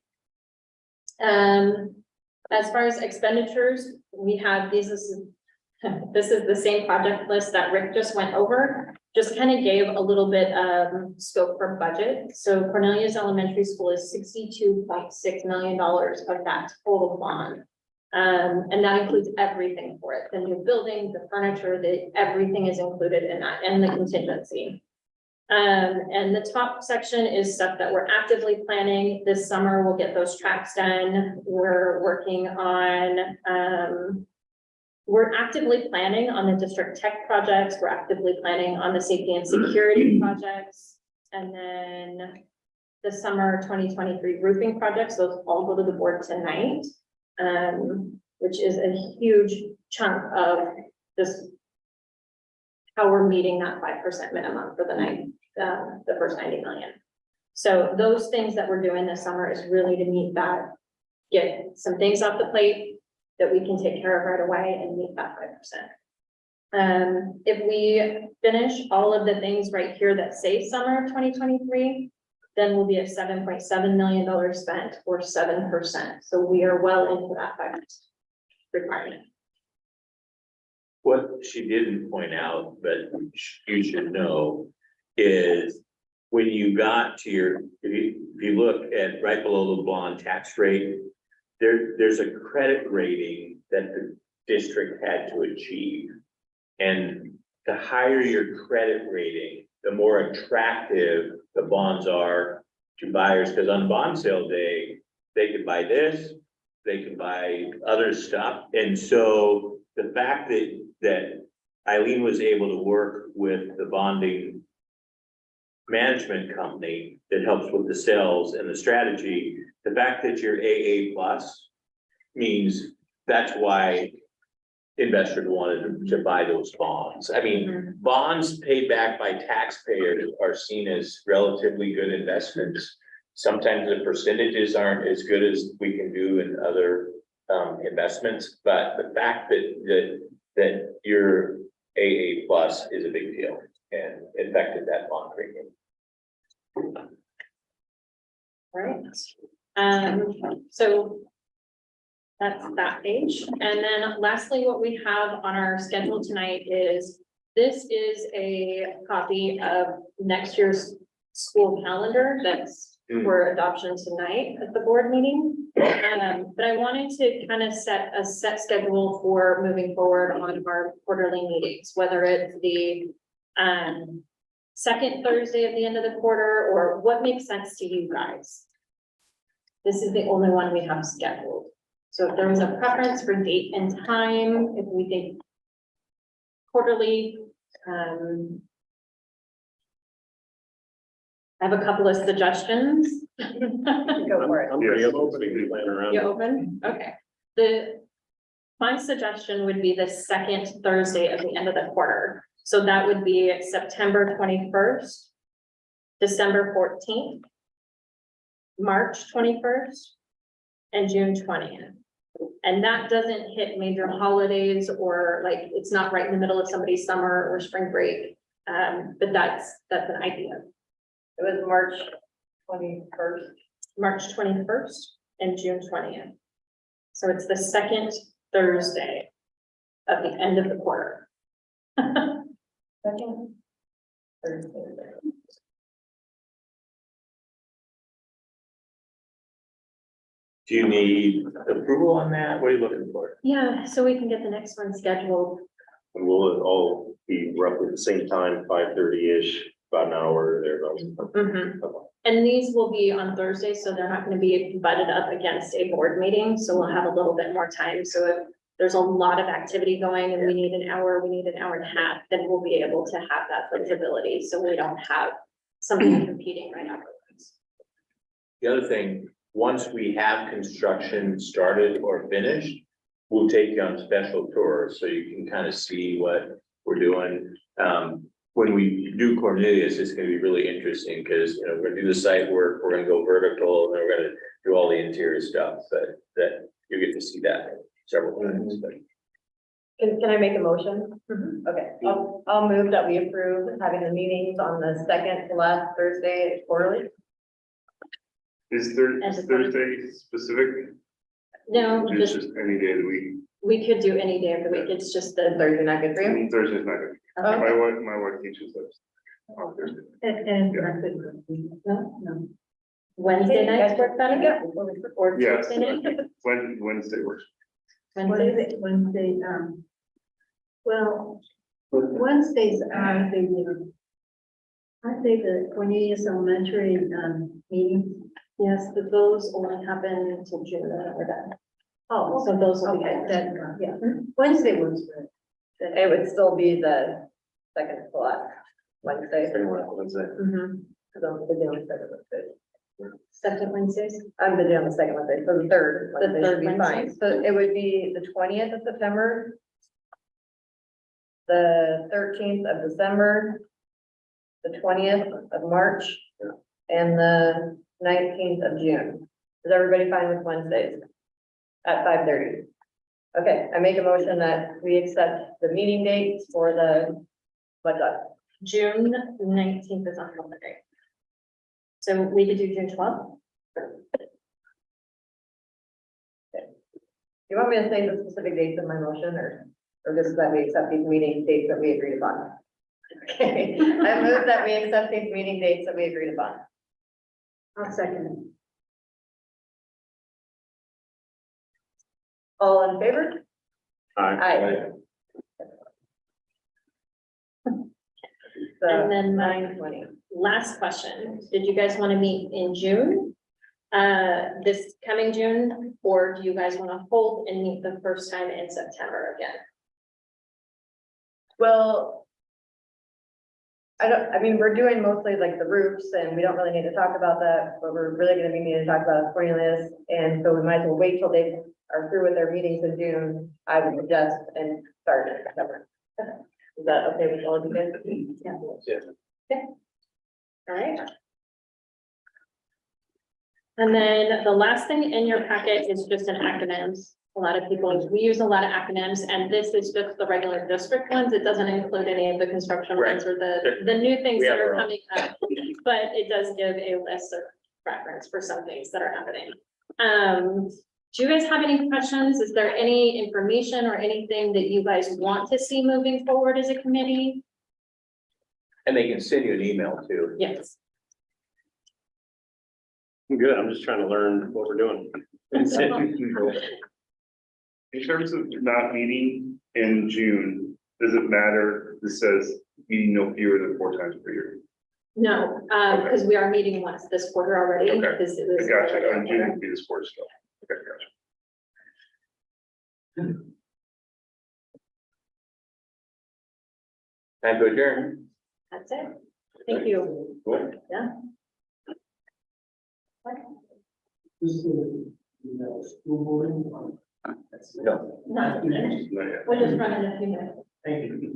As far as expenditures, we have these, this is the same project list that Rick just went over, just kind of gave a little bit of scope for budget. So Cornelius Elementary School is $62.6 million of that total bond. And that includes everything for it, the new building, the furniture, everything is included in that, and the contingency. And the top section is stuff that we're actively planning. This summer, we'll get those tracks done. We're working on, we're actively planning on the district tech projects. We're actively planning on the safety and security projects. And then the summer 2023 roofing projects, those all go to the board tonight, which is a huge chunk of this, how we're meeting that 5% minimum for the first 90 million. So those things that we're doing this summer is really to meet that, get some things off the plate that we can take care of right away and meet that 5%. If we finish all of the things right here that say summer of 2023, then we'll be at $7.7 million spent, or 7%. So we are well into that 5% requirement. What she didn't point out, but you should know, is when you got to your, if you look at right below the bond tax rate, there's a credit rating that the district had to achieve. And the higher your credit rating, the more attractive the bonds are to buyers, because on bond sale day, they could buy this, they could buy other stuff. And so the fact that Eileen was able to work with the bonding management company that helps with the sales and the strategy, the fact that you're AA plus means that's why investors wanted to buy those bonds. I mean, bonds paid back by taxpayers are seen as relatively good investments. Sometimes the percentages aren't as good as we can do in other investments, but the fact that you're AA plus is a big deal and affected that bond premium. Right, so that's that page. And then lastly, what we have on our schedule tonight is, this is a copy of next year's school calendar that's for adoption tonight at the board meeting. But I wanted to kind of set a set schedule for moving forward on our quarterly meetings, whether it's the second Thursday at the end of the quarter, or what makes sense to you guys. This is the only one we have scheduled. So if there was a preference for date and time, if we think quarterly, I have a couple of suggestions. Go for it. I'm pretty open, we can plan around. You open? Okay. My suggestion would be the second Thursday of the end of the quarter. So that would be September 21st, December 14th, March 21st, and June 20th. And that doesn't hit major holidays, or like, it's not right in the middle of somebody's summer or spring break. But that's an idea. It was March 21st. March 21st and June 20th. So it's the second Thursday of the end of the quarter. Second Thursday. Do you need approval on that? What are you looking for? Yeah, so we can get the next one scheduled. And we'll all be roughly the same time, 5:30-ish, about an hour there. And these will be on Thursday, so they're not going to be butted up against a board meeting, so we'll have a little bit more time. So if there's a lot of activity going and we need an hour and a half, then we'll be able to have that flexibility, so we don't have something competing right afterwards. The other thing, once we have construction started or finished, we'll take you on special tours so you can kind of see what we're doing. When we do Cornelius, it's gonna be really interesting because, you know, we're gonna do the site work, we're gonna go vertical, and then we're gonna do all the interior stuff, but that you get to see that several times. But Can I make a motion? Okay, I'll move that we approve having the meetings on the second to last Thursday quarterly. Is Thursday specific? No, It's just any day of the week. we could do any day of the week, it's just the Thursday not good for you? Thursday's not good. Okay. My wife teaches us on Thursday. And no. Wednesday nights work better? Or Yeah, Tuesday night? Wednesday works. what is it, Wednesday, well, Wednesdays are the Cornelius Elementary, meetings? Yes, but those only happen until June, we're done. Oh, So those will be. okay, that, yeah, Wednesday was good. It would still be the second to last Wednesday. Wednesday. Because I'm busy on the second Wednesday. Second Wednesdays? I'm busy on the second Wednesday, so the third Wednesday should be third fine. Wednesday? So it would be the 20th of September, the 13th of December, the 20th of March, and the 19th of June. Is everybody fine with Wednesdays at 5:30? Okay, I make a motion that we accept the meeting dates for the, what's that? June 19th is on holiday. So we could do June 12th? You want me to say the specific dates in my motion, or just that we accept these meeting dates that we agreed upon? Okay, I move that we accept these meeting dates that we agreed upon. I'll second it. All in favor? Aye. So And then my 9:20. last question, did you guys want to meet in June? This coming June, or do you guys want to hold and meet the first time in September again? Well, I mean, we're doing mostly like the roofs and we don't really need to talk about that, but we're really gonna be needing to talk about Cornelius. And so we might as well wait till they are through with their meetings in June, I would suggest, and start in September. Is that okay with all of you guys? Yeah. All right. And then the last thing in your packet is just an acronyms. A lot of people, we use a lot of acronyms, and this is just the regular district ones. It doesn't include any of the construction ones or the new things We that have are our own. coming up. but it does give a list of preference for some things that are happening. Do you guys have any questions? Is there any information or anything that you guys want to see moving forward as a committee? And they can send you an email too. Yes. I'm good. I'm just trying to learn what we're doing. In terms of not meeting in June, does it matter? This says meeting no fewer than 4 times per year. No, because we are meeting once this quarter already. Okay. because it was- Gotcha. In June would be the sports stuff. Okay, gotcha. Time to adjourn. That's it. Thank you. Cool. Yeah. No. Not finished. Not yet. We'll just run in a few minutes. Thank you.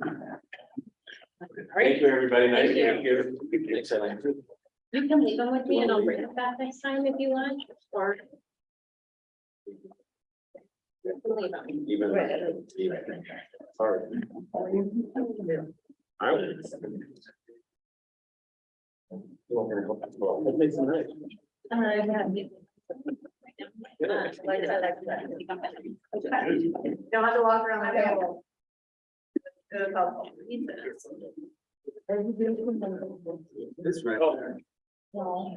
All Thank right. you, everybody. Nice Thank you. to meet you. Thanks, Ellen. You can leave them with me and I'll bring them back next time if you want, or. You can leave them. Even. Sorry. It makes some nice. Don't have to walk around my table. This right. Oh.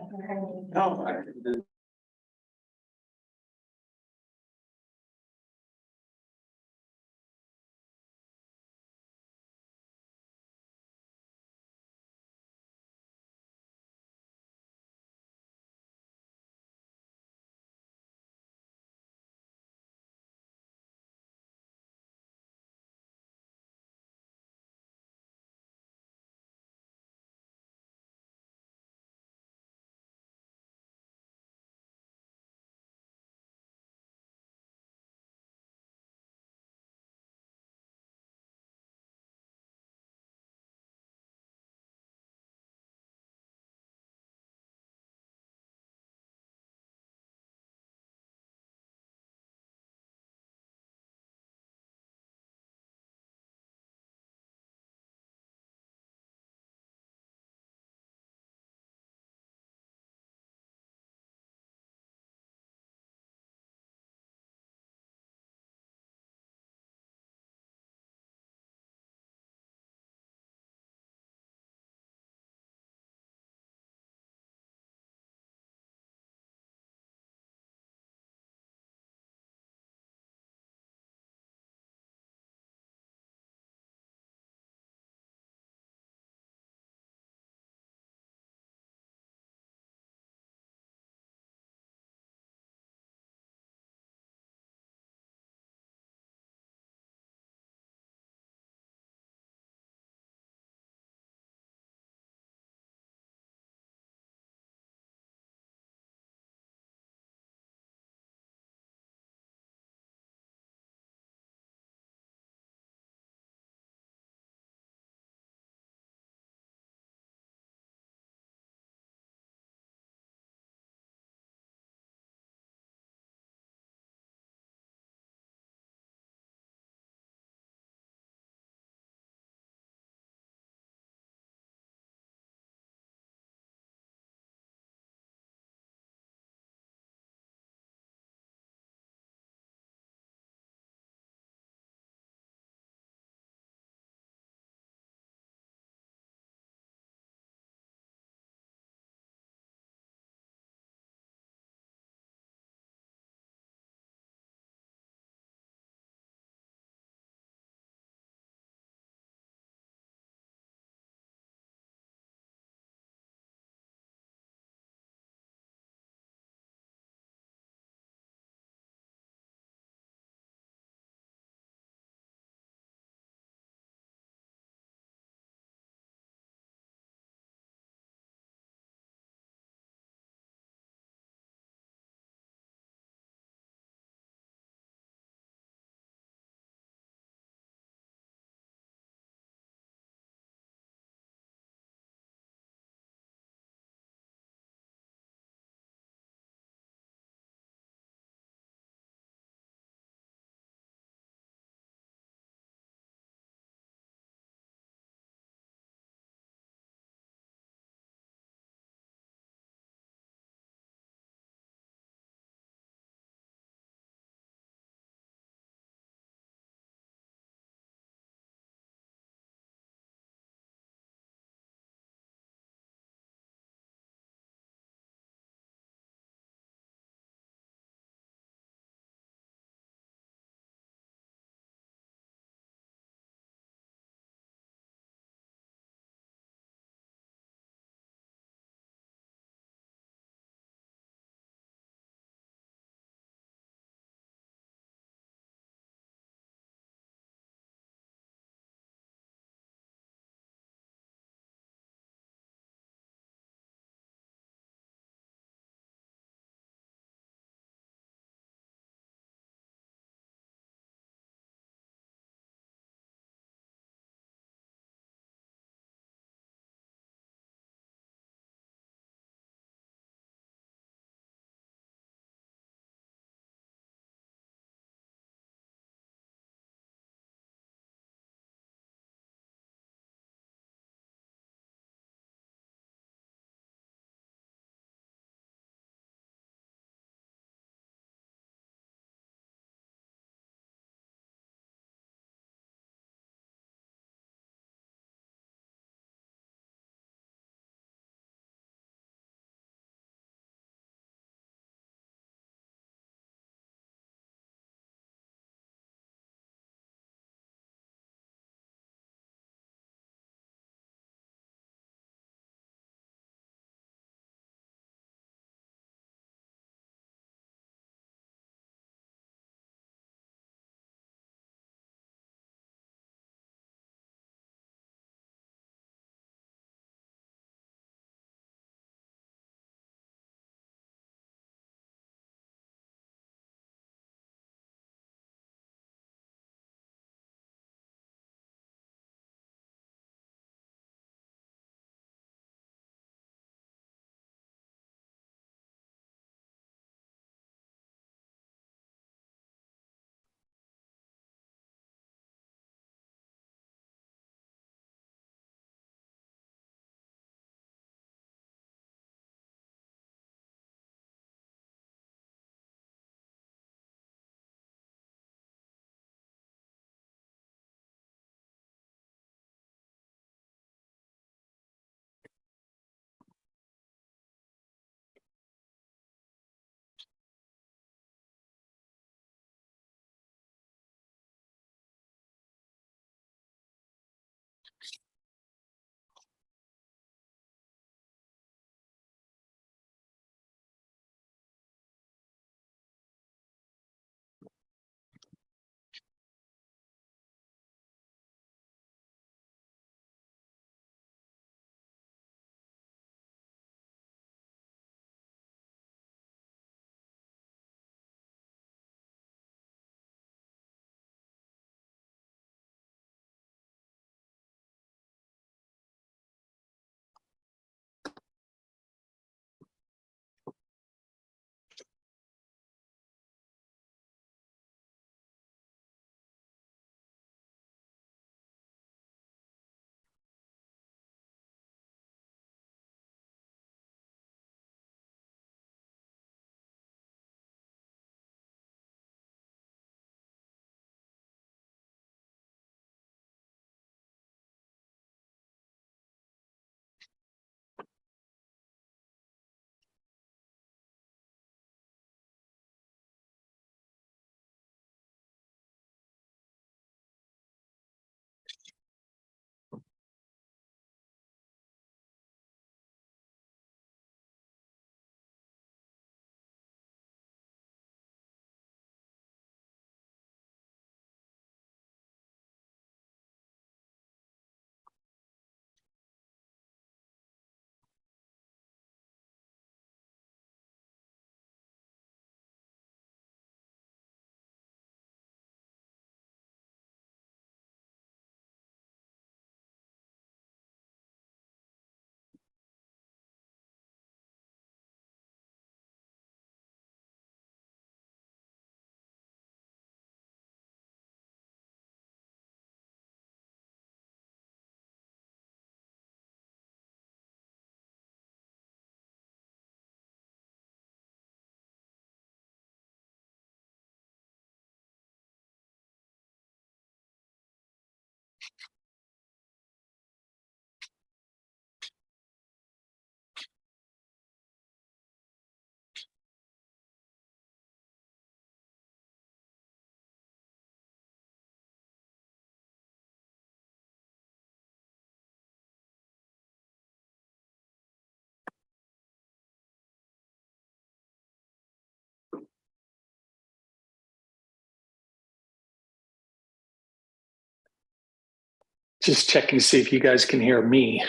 Just checking to see if you guys can hear me.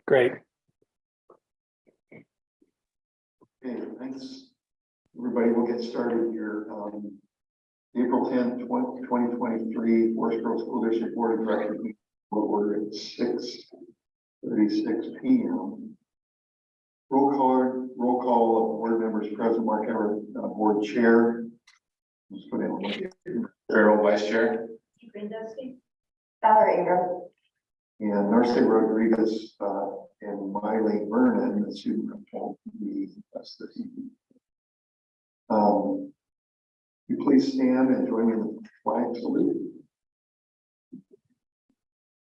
Great. Okay, thanks. Everybody, we'll get started here. April 10th, 2023, Forest Grove School District Board of Directors meeting will order at 6:36 p.m. Roll call of board members present. Mark Everett, board chair. Let's put in Farrell, vice chair. Valerie Ingram. And Narcy Rodriguez and Miley Vernon, the student control committee, that's the evening. You please stand and join me in the flag salute.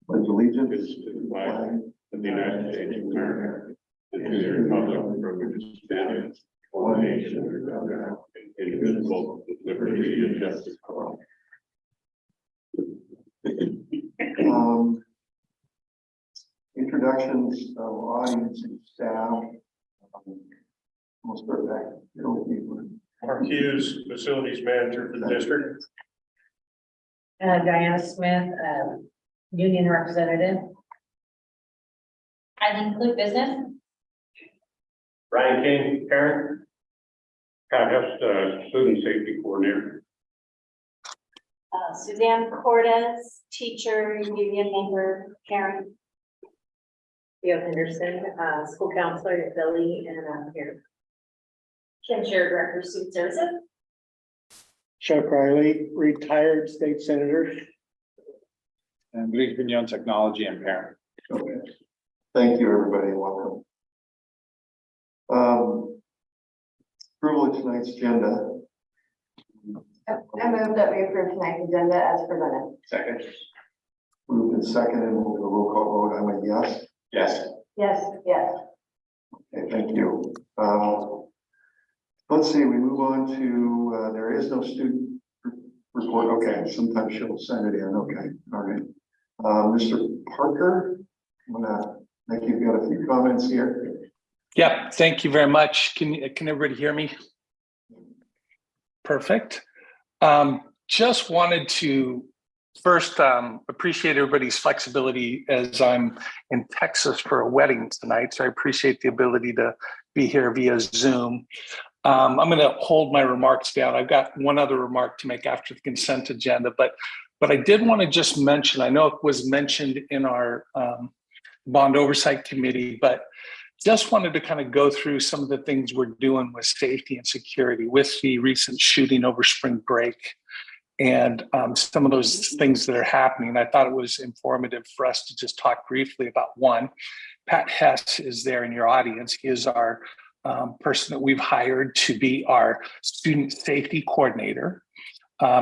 Pledge allegiance to the flag of the United States of America, and to the republic for which it stands, one nation under God, indivisible, with liberty and justice for all. Introductions of audience and staff. We'll start back. Mark Hughes, facilities manager for the district. Diana Smith, union representative. Eileen Clute, business. Brian King, parent. Pat Hess, student safety coordinator. Suzanne Cordes, teacher, union member, parent. Theo Henderson, school counselor at Billy and here. Kim Sher, director of student services. Chuck Riley, retired state senator. And Luis Vignon, technology and parent. Okay. Thank you, everybody. Welcome. Approval of tonight's agenda. I move that we approve tonight's agenda as presented. Second. Moved and seconded. We'll do a roll call vote. I'm a yes. Yes. Yes. Yes. Okay, thank you. Let's see, we move on to, there is no student report. Okay, sometimes she'll send it in. Okay, all right. Mr. Parker, I'm gonna, I think you've got a few comments here. Yeah, thank you very much. Can everybody hear me? Perfect. Just wanted to first appreciate everybody's flexibility as I'm in Texas for a wedding tonight. So I appreciate the ability to be here via Zoom. I'm going to hold my remarks down. I've got one other remark to make after the consent agenda, but I did want to just mention, I know it was mentioned in our bond oversight committee, but just wanted to kind of go through some of the things we're doing with safety and security with the recent shooting over spring break and some of those things that are happening. I thought it was informative for us to just talk briefly about one. Pat Hess is there in your audience. He is our person that we've hired to be our student safety coordinator.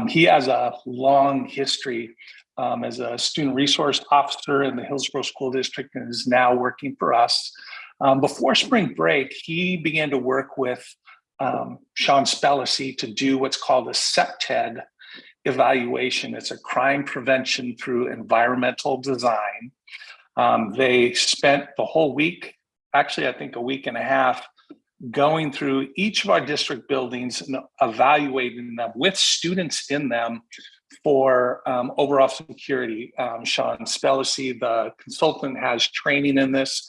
He has a long history as a student resource officer in the Hillsborough School District and is now working for us. Before spring break, he began to work with Sean Spellacy to do what's called a SEPTED evaluation. It's a crime prevention through environmental design. They spent the whole week, actually, I think a week and a half, going through each of our district buildings and evaluating them with students in them for overall security. Sean Spellacy, the consultant, has training in this.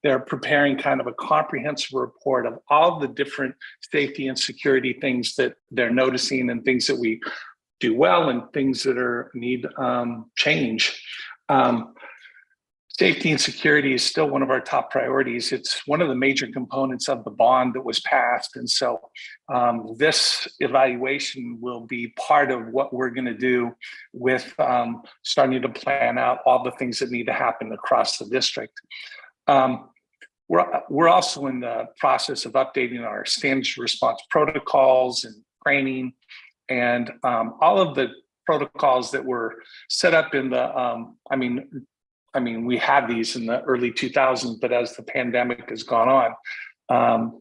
They're preparing kind of a comprehensive report of all the different safety and security things that they're noticing and things that we do well and things that need change. Safety and security is still one of our top priorities. It's one of the major components of the bond that was passed. And so this evaluation will be part of what we're going to do with starting to plan out all the things that need to happen across the district. We're also in the process of updating our standards response protocols and training and all of the protocols that were set up in the, I mean, we had these in the early 2000s, but as the pandemic has gone on,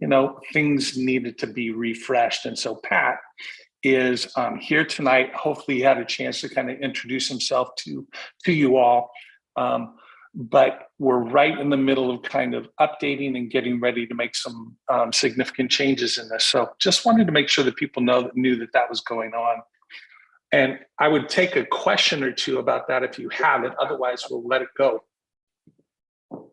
things needed to be refreshed. And so Pat is here tonight. Hopefully he had a chance to kind of introduce himself to you all. But we're right in the middle of kind of updating and getting ready to make some significant changes in this. So just wanted to make sure that people knew that was going on. And I would take a question or two about that if you have it. Otherwise, we'll let it go. About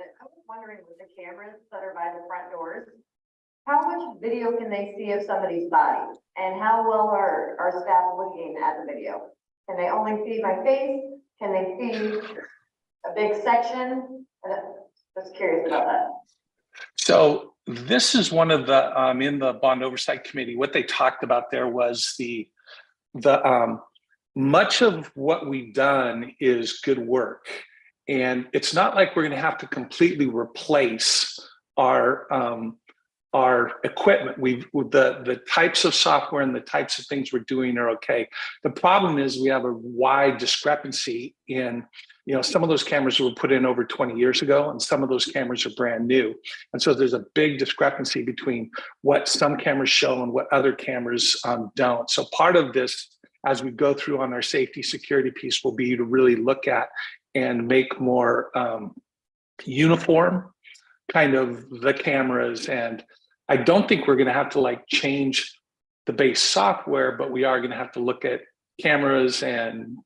it. I was wondering with the cameras that are by the front doors, how much video can they see of somebody's body? And how well are staff looking at the video? Can they only see my face? Can they see a big section? Just curious about that. So this is one of the, in the bond oversight committee, what they talked about there was the much of what we've done is good work. And it's not like we're going to have to completely replace our equipment. The types of software and the types of things we're doing are okay. The problem is we have a wide discrepancy in, some of those cameras were put in over 20 years ago, and some of those cameras are brand new. And so there's a big discrepancy between what some cameras show and what other cameras don't. So part of this, as we go through on our safety security piece, will be to really look at and make more uniform kind of the cameras. And I don't think we're going to have to change the base software, but we are going to have to look at cameras and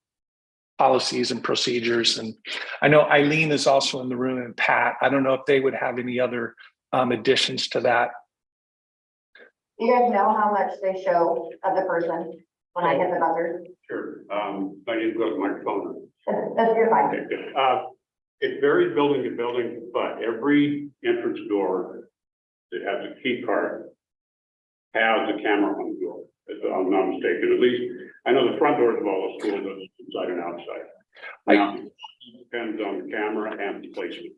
policies and procedures. And I know Eileen is also in the room, and Pat. I don't know if they would have any other additions to that. Do you guys know how much they show of the person when I hit the buzzer? Sure. I need to go to the microphone. That's your fine. Okay. It varies building to building, but every entrance door that has a key card has a camera on the door, if I'm not mistaken. At least I know the front doors of all the schools are inside and outside. Now, it depends on the camera and the placement.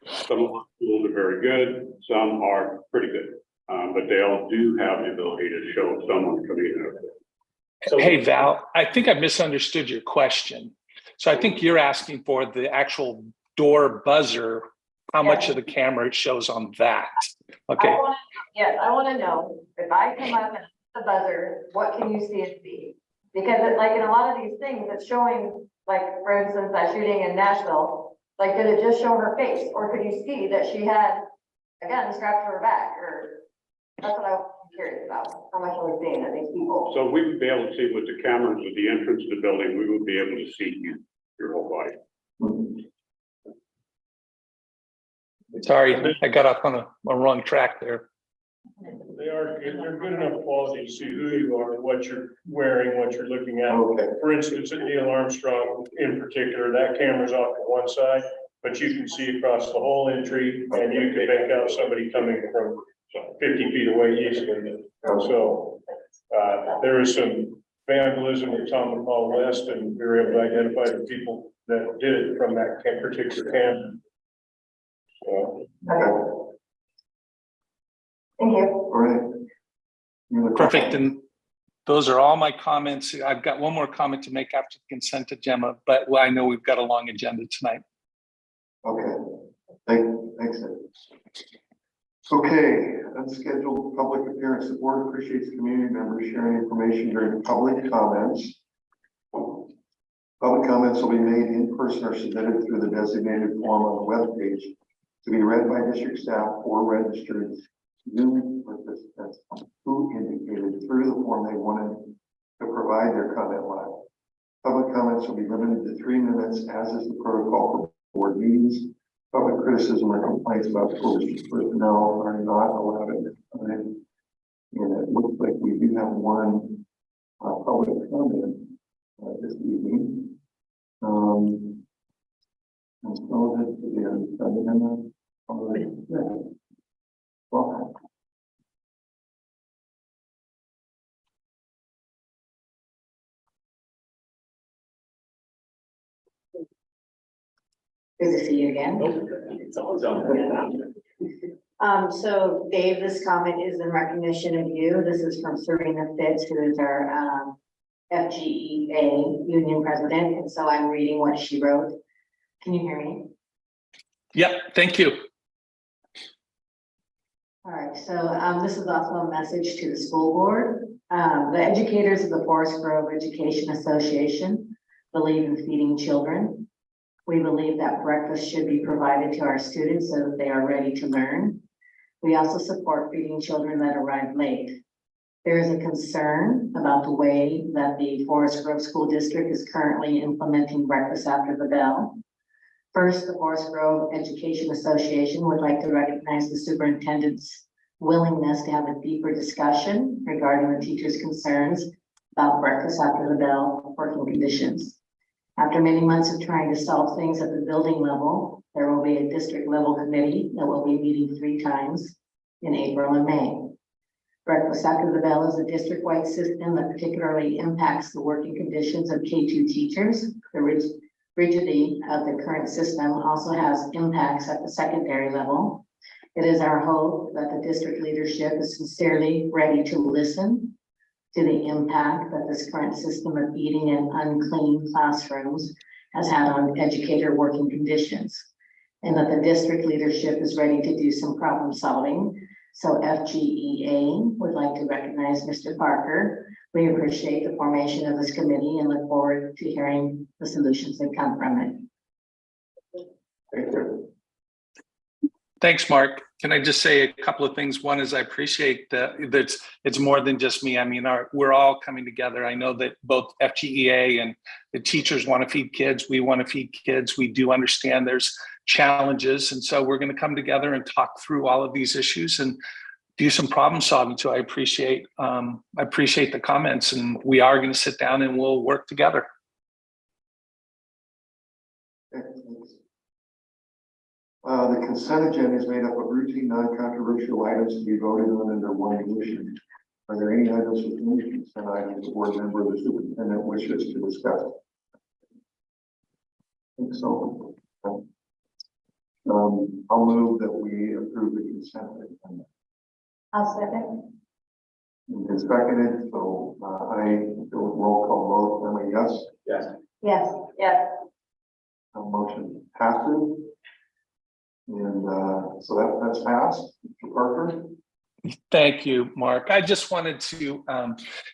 Some of the schools are very good, some are pretty good, but they all do have the ability to show someone coming in. So, hey, Val, I think I misunderstood your question. So I think you're asking for the actual door buzzer, how much of the camera it shows on that. Okay. I want to know if I come up and hit the buzzer, what can you see and see? Because in a lot of these things, it's showing, for instance, that shooting in Nashville, did it just show her face, or could you see that she had a gun strapped to her back? Or that's what I'm curious about. How much are we seeing of these people? So we would be able to see with the cameras at the entrance to the building, we would be able to see your whole body. Sorry, I got off on a wrong track there. They're good enough quality to see who you are, what you're wearing, what you're looking at. Okay. For instance, at Neil Armstrong in particular, that camera's off to one side, but you can see across the whole entry, and you can make out somebody coming from 50 feet away easily. So there is some vandalism at Tom and Paul West, and we were able to identify the people that did it from that particular camera. So, Thank you. All right. Perfect. And those are all my comments. I've got one more comment to make after the consent agenda, but I know we've got a long agenda tonight. Okay. Thanks. Okay, unscheduled public appearance. The board appreciates community members sharing information during public comments. Public comments will be made in person or submitted through the designated form on the web page to be read by district staff or registered Zoom participants who indicated through the form they wanted to provide their comment live. Public comments will be limited to 3 minutes, as is the protocol for board meetings. Public criticism or complaints about school district personnel are not allowed at this time. And it looks like we do have one public comment this evening. And so this is welcome. Good to see you again. So Dave, this comment is in recognition of you. This is from Serena Fitz, who is our FGEA union president, and so I'm reading what she wrote. Can you hear me? Yep, thank you. All right, so this is also a message to the school board. The educators of the Forest Grove Education Association believe in feeding children. We believe that breakfast should be provided to our students so that they are ready to learn. We also support feeding children that arrive late. There is a concern about the way that the Forest Grove School District is currently implementing breakfast after the bell. First, the Forest Grove Education Association would like to recognize the superintendent's willingness to have a deeper discussion regarding the teachers' concerns about breakfast after the bell working conditions. After many months of trying to solve things at the building level, there will be a district level committee that will be meeting 3 times in April and May. Breakfast after the bell is a district-wide system that particularly impacts the working conditions of K-2 teachers. The rigidity of the current system also has impacts at the secondary level. It is our hope that the district leadership is sincerely ready to listen to the impact that this current system of eating in unclean classrooms has had on educator working conditions, and that the district leadership is ready to do some problem solving. So FGEA would like to recognize Mr. Parker. We appreciate the formation of this committee and look forward to hearing the solutions that come from it. Thank you. Thanks, Mark. Can I just say a couple of things? One is I appreciate that it's more than just me. I mean, we're all coming together. I know that both FGEA and the teachers want to feed kids. We want to feed kids. We do understand there's challenges. And so we're going to come together and talk through all of these issues and do some problem solving. So I appreciate the comments, and we are going to sit down and we'll work together. The consent agenda is made up of routine, non-controversial items to be voted on under one motion. Are there any items with any consent items the board member or the superintendent wishes to discuss? I think so. I'll move that we approve the consent agenda. I'll second. It's seconded, so I do a roll call vote. Emily, yes? Yes. Yes. Yes. Motion passes. And so that's passed. Mr. Parker? Thank you, Mark. I just wanted to,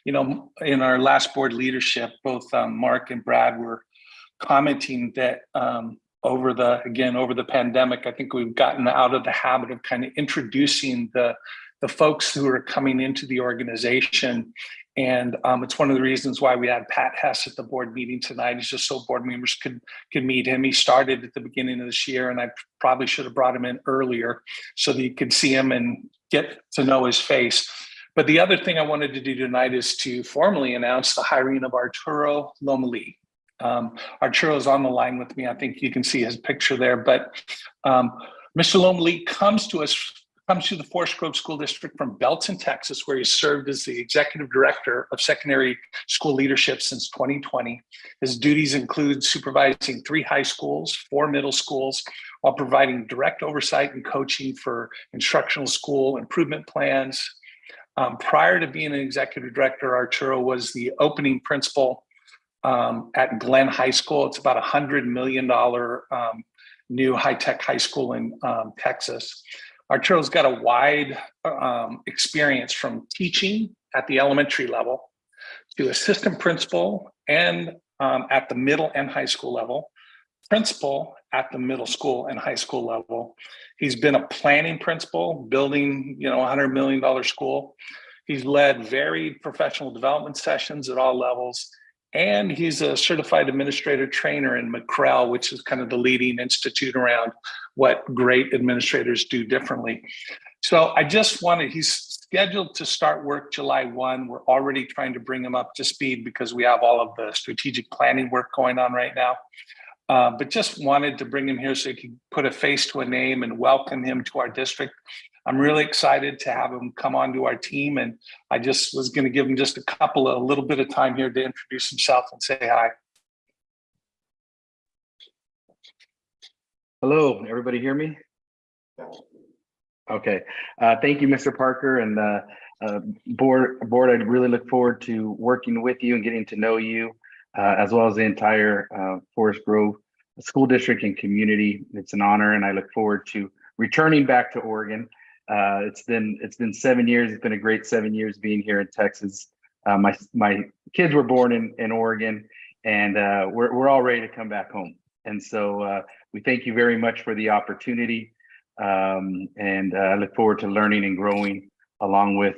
in our last board leadership, both Mark and Brad were commenting that over the pandemic, I think we've gotten out of the habit of kind of introducing the folks who are coming into the organization. And it's one of the reasons why we had Pat Hess at the board meeting tonight. It's just so board members could meet him. He started at the beginning of this year, and I probably should have brought him in earlier so that you could see him and get to know his face. But the other thing I wanted to do tonight is to formally announce the hiring of Arturo Lomeli. Arturo is on the line with me. I think you can see his picture there. But Mr. Lomeli comes to the Forest Grove School District from Belton, Texas, where he served as the Executive Director of Secondary School Leadership since 2020. His duties include supervising 3 high schools, 4 middle schools, while providing direct oversight and coaching for instructional school improvement plans. Prior to being an Executive Director, Arturo was the opening principal at Glenn High School. It's about $100 million new high-tech high school in Texas. Arturo's got a wide experience from teaching at the elementary level to assistant principal and at the middle and high school level, principal at the middle school and high school level. He's been a planning principal, building, $100 million school. He's led varied professional development sessions at all levels. And he's a certified administrator trainer in McCrell, which is kind of the leading institute around what great administrators do differently. So he's scheduled to start work July 1. We're already trying to bring him up to speed because we have all of the strategic planning work going on right now. But just wanted to bring him here so he could put a face to a name and welcome him to our district. I'm really excited to have him come onto our team, and I just was going to give him just a little bit of time here to introduce himself and say hi. Hello, everybody hear me? Okay, thank you, Mr. Parker, and board. I really look forward to working with you and getting to know you, as well as the entire Forest Grove School District and community. It's an honor, and I look forward to returning back to Oregon. It's been 7 years. It's been a great 7 years being here in Texas. My kids were born in Oregon, and we're all ready to come back home. And so we thank you very much for the opportunity. And I look forward to learning and growing along with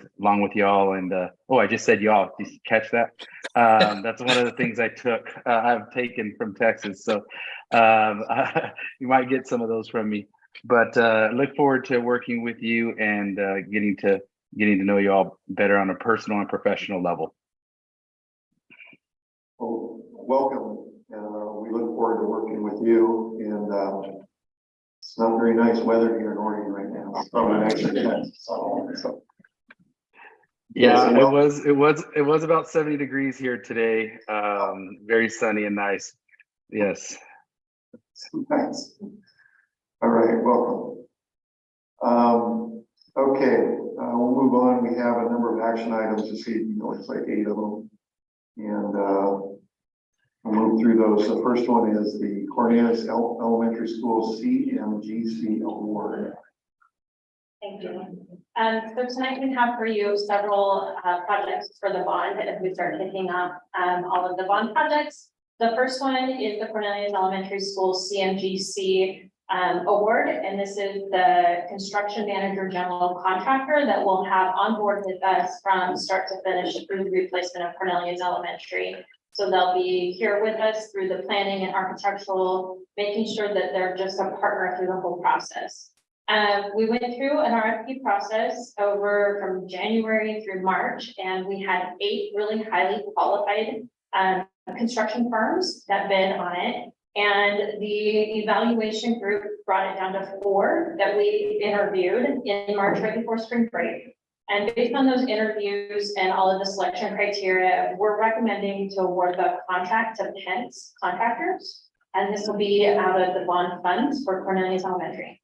y'all. And I just said y'all. Did you catch that? That's one of the things I've taken from Texas. So you might get some of those from me. But look forward to working with you and getting to know you all better on a personal and professional level. Well, welcome. We look forward to working with you, and it's not very nice weather here in Oregon right now. It's probably actually so. Yeah, it was about 70 degrees here today. Very sunny and nice. Yes. Nice. All right, welcome. Okay, we'll move on. We have a number of action items this evening. It's like 8 of them, and we'll move through those. The first one is the Cornelius Elementary School CMGC Award. Thank you. So tonight we have for you several projects for the bond as we start kicking off all of the bond projects. The first one is the Cornelius Elementary School CMGC award, and this is the construction manager general contractor that will have on board with us from start to finish through the replacement of Cornelius Elementary. So they'll be here with us through the planning and architectural, making sure that they're just a partner through the whole process. We went through an RFP process over from January through March, and we had 8 really highly qualified construction firms that bid on it. And the evaluation group brought it down to 4 that we interviewed in March right before spring break. And based on those interviews and all of the selection criteria, we're recommending to award the contract to Pence Contractors. And this will be out of the bond funds for Cornelius Elementary.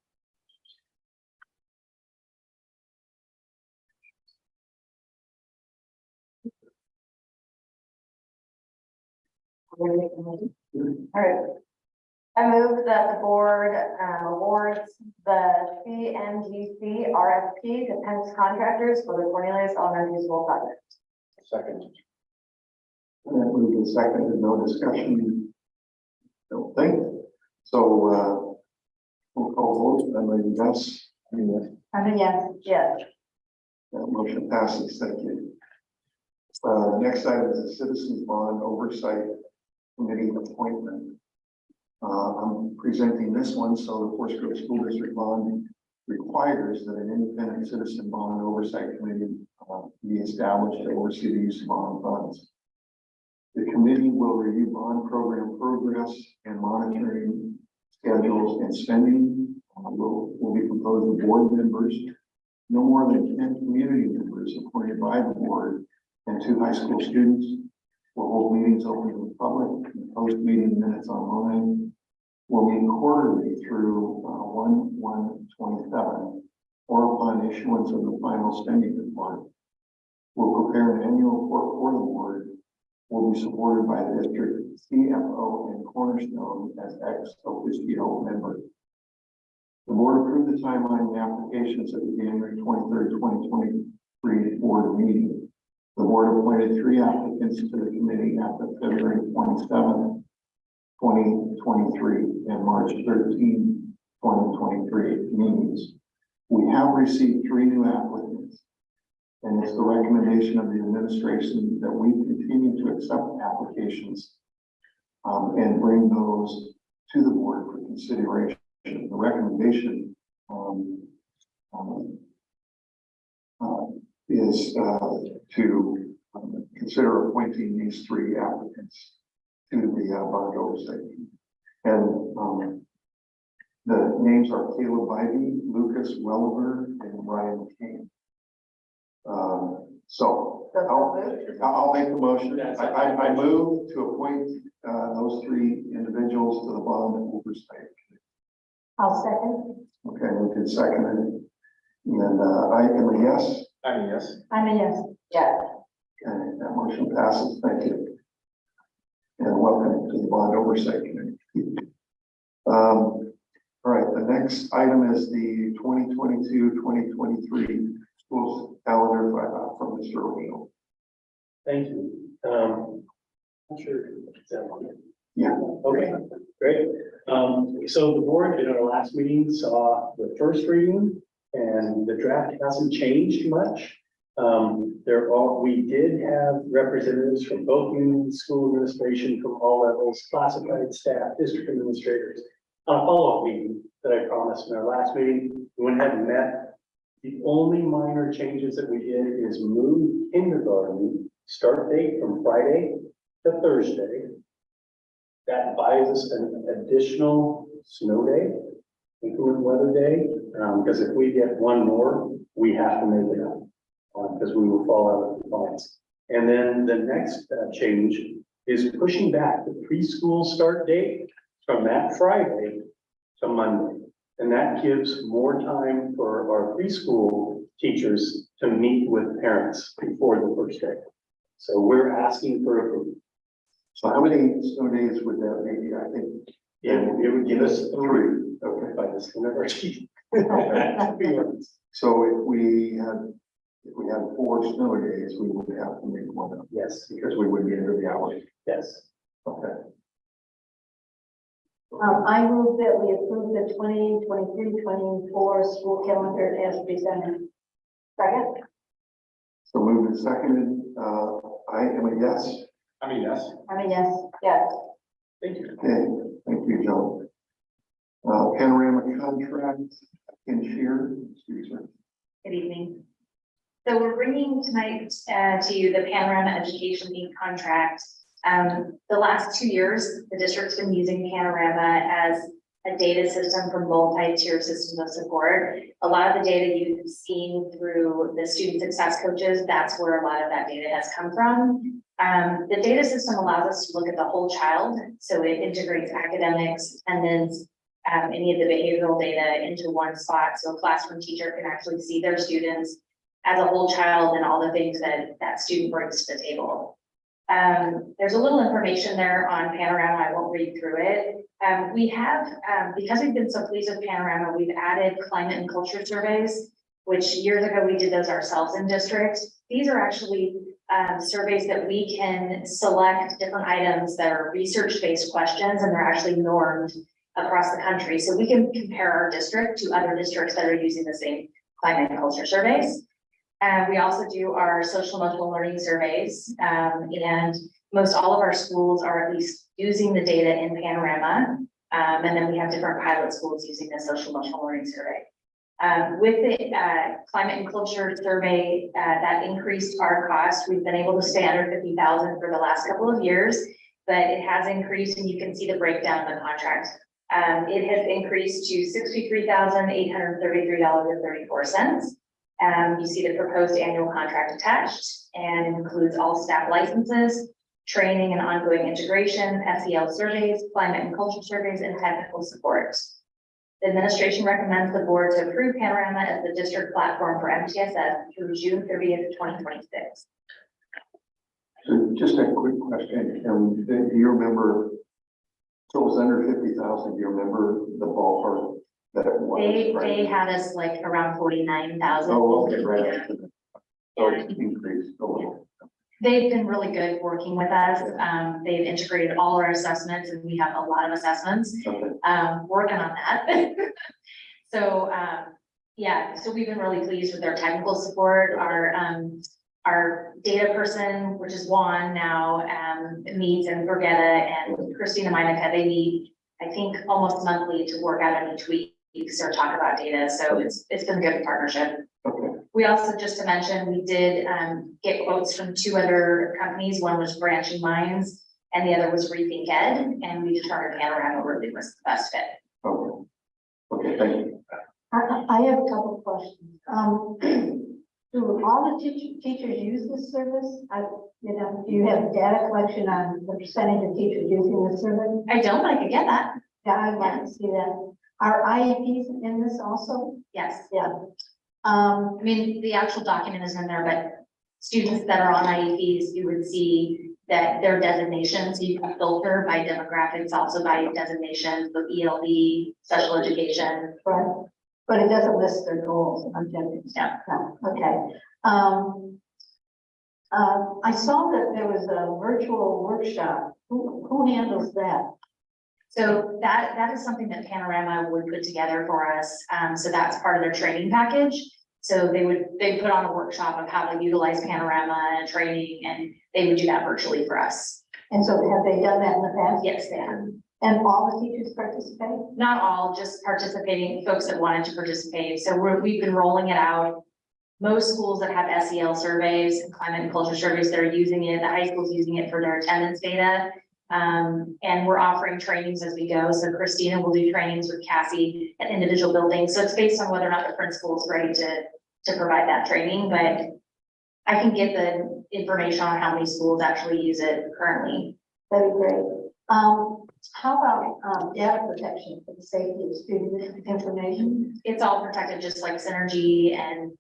All right. I move that the board awards the CMGC RFP to Pence Contractors for the Cornelius Elementary School project. Second. And that moved in second, and no discussion. Don't think. So we'll call vote. Emily, yes. Yes. That motion passes. Thank you. Next item is the Citizens Bond Oversight Committee appointment. I'm presenting this one, so the Forest Grove School District Bond requires that an independent citizen bond oversight committee be established to oversee the use of bond funds. The committee will review bond program progress and monitoring schedules and spending. Will be composed of board members, no more than 10 community members appointed by the board, and 2 high school students. We'll hold meetings open to the public and post meeting minutes online. We'll meet quarterly through 1/1/27 or upon issuance of the final spending report. We'll prepare an annual report for the board. Will be supported by the district CFO and Cornerstone as ex officio members. The board approved the timeline and applications at the January 23rd, 2023 board meeting. The board appointed 3 applicants to the committee at the February 27th, 2023 and March 13th, 2023 meetings. We have received 3 new applicants, and it's the recommendation of the administration that we continue to accept applications and bring those to the board for consideration. The recommendation is to consider appointing these 3 applicants to the bond oversight. And the names are Caleb Ivey, Lucas Welliver, and Ryan Kane. So I'll make the motion. I move to appoint those 3 individuals to the bond oversight. I'll second. Okay, we can second it. And I am a yes. I mean, yes. I'm a yes. Yeah. Okay, that motion passes. Thank you. And welcome to the bond oversight committee. All right, the next item is the 2022-2023 school calendar from Mr. O'Neill. Thank you. Not sure. Yeah. Okay, great. So the board in our last meeting saw the first reading and the draft hasn't changed much. We did have representatives from both unions, school administration, from all levels, classified staff, district administrators. On a follow-up meeting that I promised in our last meeting, we went ahead and met. The only minor changes that we did is move kindergarten start date from Friday to Thursday. That buys us an additional snow day, inclement weather day, because if we get one more, we have to make it up. Because we will fall out of compliance. And then the next change is pushing back the preschool start date from that Friday to Monday. And that gives more time for our preschool teachers to meet with parents before the first day. So we're asking for approval. So how many snow days would that make? I think It would give us 3 by the skin of our teeth. To be honest. so. If we had 4 snow days, we would have to make one up Yes, because we wouldn't get into the hours. yes. Okay. I move that we approve the 2023-24 school calendar as presented. Second? So moved and seconded. I am a yes. I mean, yes. I'm a yes. Yes. Thank you. Okay, thank you, Joe. Panorama contract in Shear, excuse me. Good evening. So we're bringing tonight to you the Panorama Education Inc. contract. The last 2 years, the district's been using Panorama as a data system for multi-tier systems of support. A lot of the data you've seen through the student success coaches, that's where a lot of that data has come from. The data system allows us to look at the whole child. So it integrates academics, attendance, any of the behavioral data into one spot. So a classroom teacher can actually see their students as a whole child and all the things that that student brings to the table. There's a little information there on Panorama. I won't read through it. We have, because we've been so pleased with Panorama, we've added climate and culture surveys, which years ago we did those ourselves in district. These are actually surveys that we can select different items that are research-based questions, and they're actually normed across the country. So we can compare our district to other districts that are using the same climate and culture surveys. We also do our social emotional learning surveys, and most all of our schools are at least using the data in Panorama. And then we have different pilot schools using the social emotional learning survey. With the climate and culture survey, that increased our cost. We've been able to stay under 50,000 for the last couple of years, but it has increased, and you can see the breakdown of the contract. It has increased to $63,833.34. You see the proposed annual contract attached, and it includes all staff licenses, training and ongoing integration, SEL surveys, climate and culture surveys, and technical support. The administration recommends the board to approve Panorama as the district platform for MTSS through June 30th, 2026. So just a quick question, do you remember, so it was under 50,000, do you remember the ballpark that it was? They had us like around 49,000. Oh, okay, right. After that. So it's increased a little. They've been really good working with us. They've integrated all our assessments, and we have a lot of assessments. Okay. Working on that. So yeah, so we've been really pleased with their technical support. Our data person, which is Juan now, meets, and Brigetta and Christina Minica, they meet, I think, almost monthly to work out any tweaks or talk about data. So it's been a good partnership. Okay. We also, just to mention, we did get quotes from 2 other companies. One was Branching Minds and the other was Rethink Ed, and we determined Panorama really was the best fit. Okay. Okay, thank you. I have a couple of questions. Do all the teachers use this service? Do you have data collection on the percentage of teachers using this service? I don't, but I could get that. Yeah, I'd like to see that. Are IEPs in this also? Yes. Yeah. I mean, the actual document is in there, but students that are on IEPs, you would see that their designations, you can filter by demographics, also by designations of ELD, special education. Right, but it doesn't list their goals and objectives. Yeah. No, okay. I saw that there was a virtual workshop. Who handles that? So that is something that Panorama would put together for us. So that's part of their training package. So they put on a workshop of how to utilize Panorama and training, and they would do that virtually for us. And so have they done that in the past? Yes, they have. And all the teachers participate? Not all, just participating, folks that wanted to participate. So we've been rolling it out. Most schools that have SEL surveys and climate and culture surveys, they're using it. The high school's using it for their attendance data. And we're offering trainings as we go. So Christina will do trainings with Cassie at individual buildings. So it's based on whether or not the principal is ready to provide that training, but I can get the information on how many schools actually use it currently. That'd be great. How about data protection for the safety of student information? It's all protected, just like Synergy, and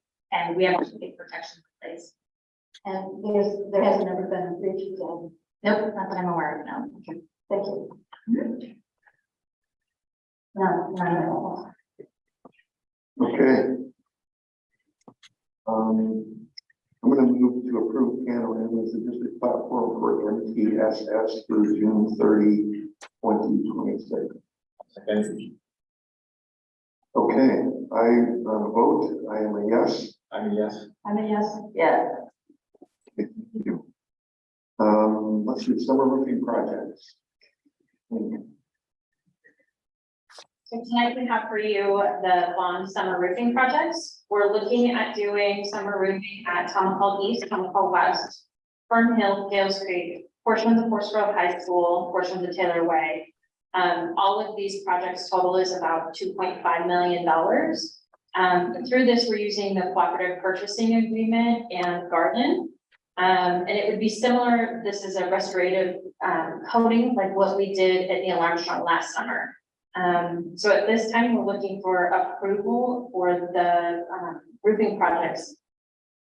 we have big protection in place. And there has never been a breach of that. Nope, not that I'm aware of, no. Okay, thank you. No, not at all. Okay. I'm going to move to approve Panorama as a district platform for MTSS through June 30, 2026. Okay, I vote. I am a yes. I'm a yes. I'm a yes. Yeah. Thank you. Let's do summer roofing projects. So tonight we have for you the bond summer roofing projects. We're looking at doing summer roofing at Tomahawk East, Tomahawk West, Fern Hill, Gales Creek, portions of Forest Grove High School, portions of Taylor Way. All of these projects total is about $2.5 million. Through this, we're using the cooperative purchasing agreement and Garden. And it would be similar. This is a restorative coating like what we did at Neil Armstrong last summer. So at this time, we're looking for approval for the roofing projects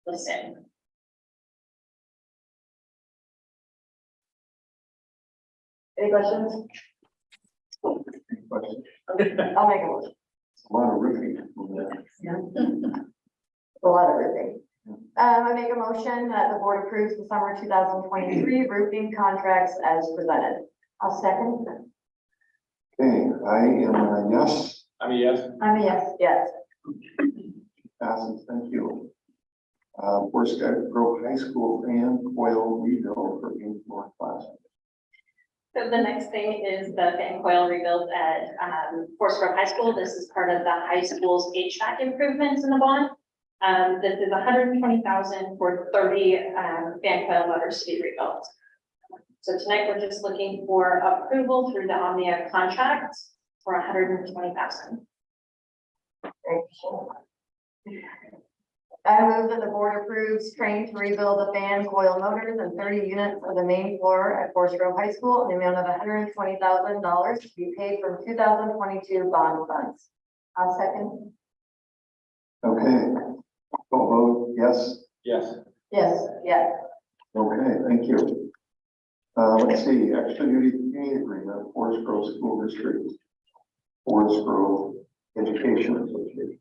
listed. Any questions? Any questions? I'll make a motion. A lot of roofing. A lot of everything. I make a motion that the board approves the summer 2023 roofing contracts as presented. I'll second. Okay, I am a yes. I'm a yes. I'm a yes. Yes. Passes, thank you. Forest Grove High School fan coil rebuild for indoor classroom. So the next thing is the fan coil rebuild at Forest Grove High School. This is part of the high school's HVAC improvements in the bond. This is $120,000 for 30 fan coil motors to be rebuilt. So tonight we're just looking for approval through the Omnia contract for $120,000. I move that the board approves training to rebuild the fan coil motors and 30 units of the main floor at Forest Grove High School in the amount of $120,000 to be paid from 2022 bond funds. I'll second. Okay, full vote, yes. Yes. Yes. Yes. Okay, thank you. Let's see, extra duty pay agreement, Forest Grove School District, Forest Grove Education Association.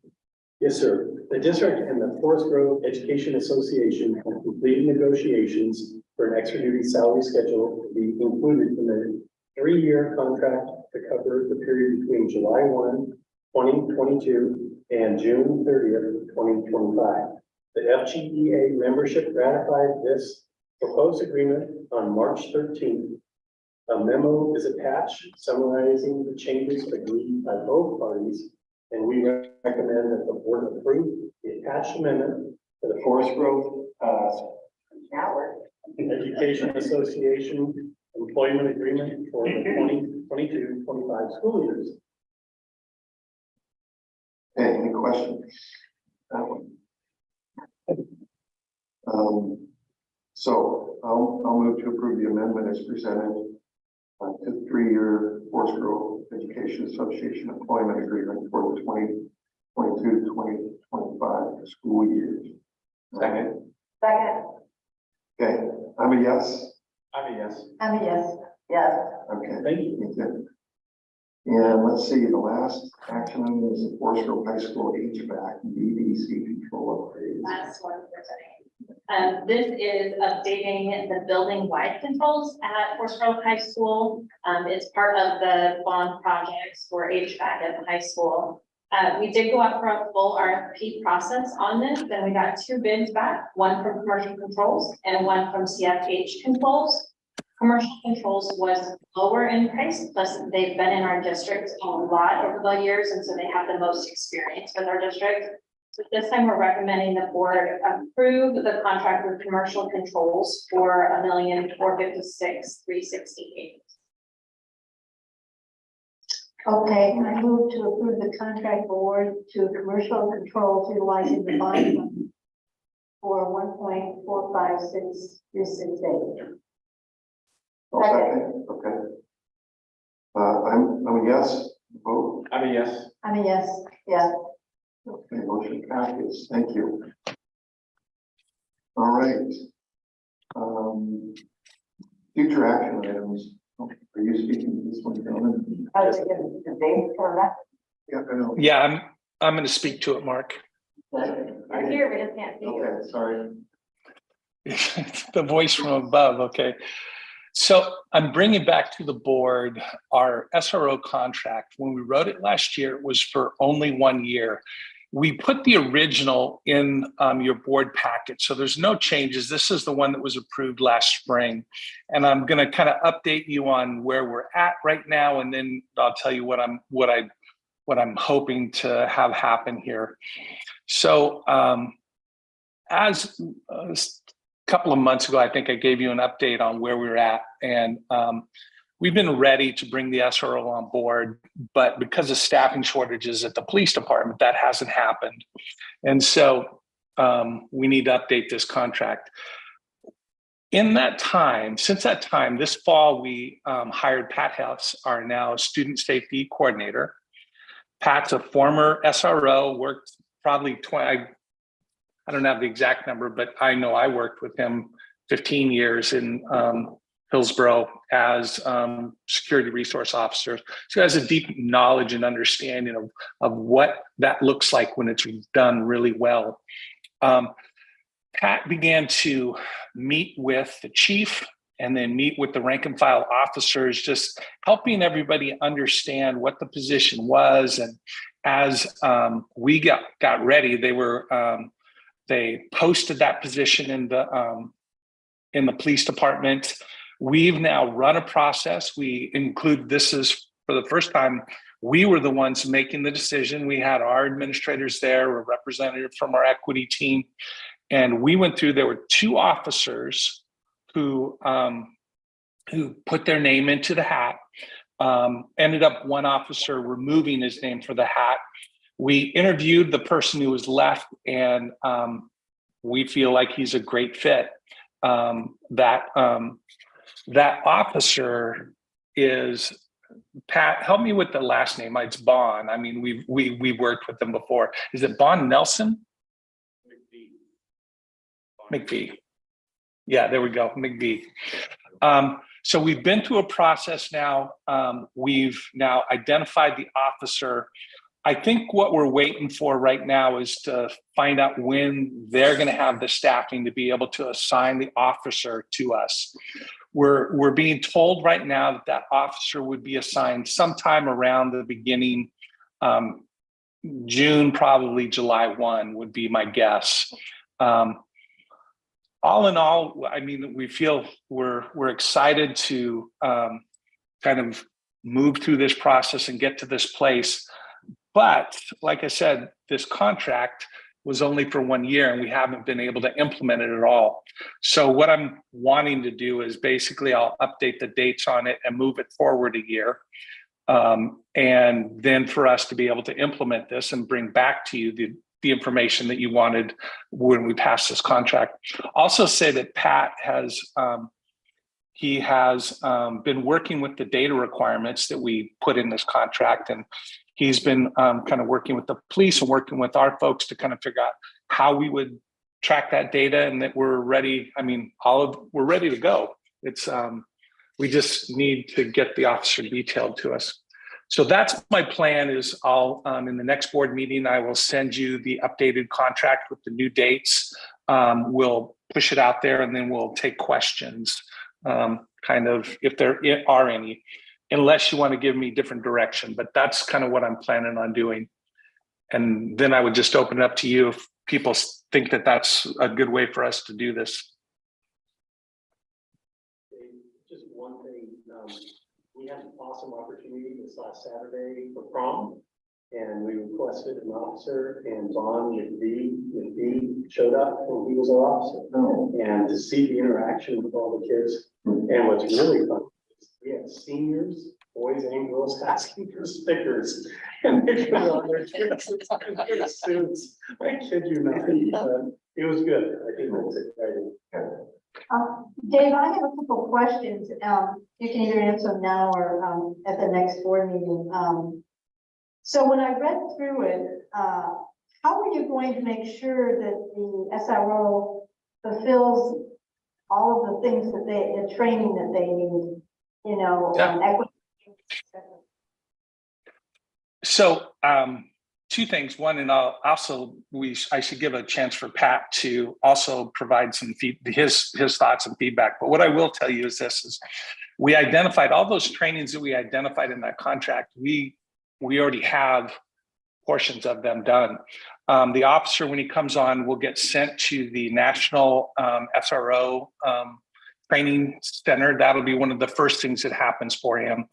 Yes, sir. The district and the Forest Grove Education Association have completed negotiations for an extra duty salary schedule to be included in the 3-year contract to cover the period between July 1, 2022 and June 30th, 2025. The FGEA membership ratified this proposed agreement on March 13th. A memo is attached summarizing the changes agreed by both parties, and we recommend that the board approve the attached amendment to the Forest Grove Education Association employment agreement for the 2022-25 school years. Okay, any questions? That one. So I'll move to approve the amendment as presented to the 3-year Forest Grove Education Association employment agreement for the 2025 school years. Second. Second. Okay, I'm a yes. I'm a yes. I'm a yes, yes. Okay. Thank you. Thank you. And let's see, the last action item is the Forest Grove High School HVAC VDC control upgrades. Last one for today. This is updating the building-wide controls at Forest Grove High School. It's part of the bond projects for HVAC at the high school. We did go out for a full RFP process on this, and we got 2 bids back, one from Commercial Controls and one from CFH Controls. Commercial Controls was lower in price, plus they've been in our district a lot over the years, and so they have the most experience with our district. So this time we're recommending the board approve the contract with Commercial Controls for $1,456,368. Okay, I move to approve the contract award to Commercial Controls utilizing the bond fund for 1.456368. Second, okay. I'm a yes, vote. I'm a yes. I'm a yes, yes. Okay, motion passes. Thank you. All right. Future action items. Are you speaking to this one, gentlemen? I was thinking the date for that. Yeah, I know. Yeah, I'm going to speak to it, Mark. I hear, we just can't see you. Okay, sorry. The voice from above. Okay. So I'm bringing back to the board our SRO contract. When we wrote it last year, it was for only 1 year. We put the original in your board packet, so there's no changes. This is the one that was approved last spring. And I'm going to kind of update you on where we're at right now, and then I'll tell you what I'm hoping to have happen here. So as a couple of months ago, I think I gave you an update on where we're at, and we've been ready to bring the SRO on board, but because of staffing shortages at the police department, that hasn't happened. And so we need to update this contract. In that time, since that time, this fall, we hired Pat Hess, our now student safety coordinator. Pat's a former SRO, worked probably 20, I don't have the exact number, but I know I worked with him 15 years in Hillsborough as security resource officer. So he has a deep knowledge and understanding of what that looks like when it's done really well. Pat began to meet with the chief and then meet with the rank and file officers, just helping everybody understand what the position was. And as we got ready, they posted that position in the police department. We've now run a process. We include this is for the first time, we were the ones making the decision. We had our administrators there, a representative from our equity team. And we went through, there were 2 officers who put their name into the hat. Ended up one officer removing his name for the hat. We interviewed the person who was left, and we feel like he's a great fit. That officer is Pat. Help me with the last name. It's Bon. I mean, we worked with them before. Is it Bon Nelson? McVee. Yeah, there we go. McVee. So we've been through a process now. We've now identified the officer. I think what we're waiting for right now is to find out when they're going to have the staffing to be able to assign the officer to us. We're being told right now that that officer would be assigned sometime around the beginning, June, probably July 1 would be my guess. All in all, I mean, we feel we're excited to kind of move through this process and get to this place. But like I said, this contract was only for 1 year and we haven't been able to implement it at all. So what I'm wanting to do is basically I'll update the dates on it and move it forward a year. And then for us to be able to implement this and bring back to you the information that you wanted when we passed this contract. Also say that Pat has, he has been working with the data requirements that we put in this contract, and He's been kind of working with the police and working with our folks to kind of figure out how we would track that data, and that we're ready. I mean, we're ready to go. It's we just need to get the officer detailed to us. So that's my plan. Is I'll in the next board meeting, I will send you the updated contract with the new dates. We'll push it out there, and then we'll take questions, kind of if there are any, unless you want to give me different direction. But that's kind of what I'm planning on doing. And then I would just open it up to you if people think that that's a good way for us to do this. Just one thing, we had an awesome opportunity this last Saturday for prom. And we requested an officer, and Vaughn with B showed up, and he was our officer. No. And to see the interaction with all the kids, and what's really fun, is we had seniors, boys and girls, asking for stickers. And they put on their suits. I kid you not, it was good. I think that's exciting. Dave, I have a couple of questions. You can either answer them now or at the next board meeting. So when I read through it, how are you going to make sure that the SRO fulfills all of the things that the training that they need, you know, equity? So two things. One, and I'll also I should give a chance for Pat to also provide some his thoughts and feedback. But what I will tell you is this: is we identified all those trainings that we identified in that contract. We already have portions of them done. The officer, when he comes on, will get sent to the National SRO Training Center. That'll be one of the first things that happens for him.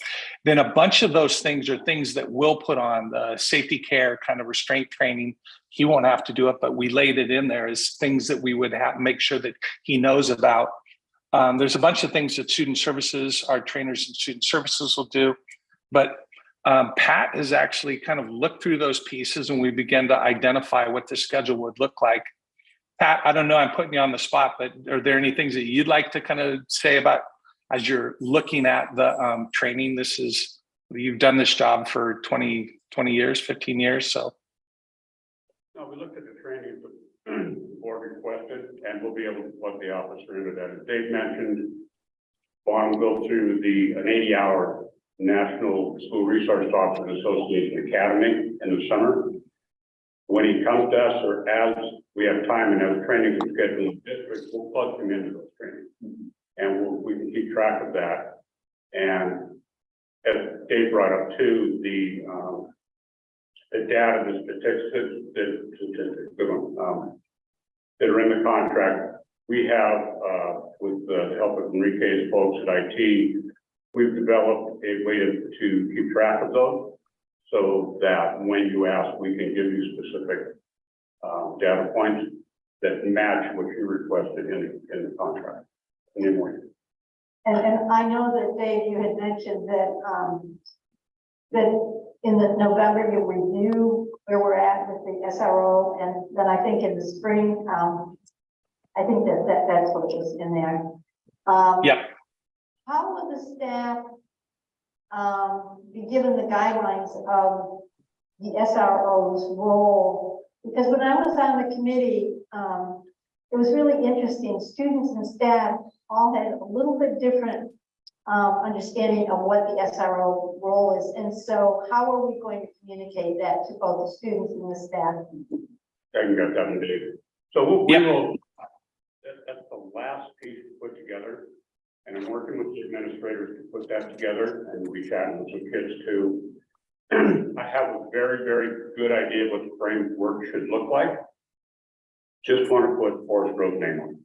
Then a bunch of those things are things that we'll put on, the safety care kind of restraint training. He won't have to do it, but we laid it in there as things that we would have make sure that he knows about. There's a bunch of things that student services, our trainers in student services will do, but Pat has actually kind of looked through those pieces, and we began to identify what the schedule would look like. Pat, I don't know, I'm putting you on the spot, but are there any things that you'd like to kind of say about as you're looking at the training? You've done this job for 20 years, 15 years, so. No, we looked at the training the board requested, and we'll be able to plug the officer into that. As Dave mentioned, Vaughn will go through an 80-hour National School Resource Officers Association Academy in the summer. When he comes to us, or as we have time and as training is scheduled in the district, we'll plug him into those trainings, and we can keep track of that. And as Dave brought up too, the data, the statistics that are in the contract, we have with the help of Enrique's folks at IT. We've developed a way to keep track of those so that when you ask, we can give you specific data points that match what you requested in the contract. And I know that Dave, you had mentioned that that in the November you review where we're at with the SRO, and then I think in the spring, I think that's what was in there. Yeah. How will the staff be given the guidelines of the SRO's role? Because when I was on the committee, it was really interesting. Students and staff all had a little bit different understanding of what the SRO role is. And so how are we going to communicate that to both the students and the staff? I can get that in Dave. So we will, that's the last piece we put together. And I'm working with the administrators to put that together, and we'll be chatting with some kids too. I have a very, very good idea what the framework should look like. Just want to put Forest Grove name on it,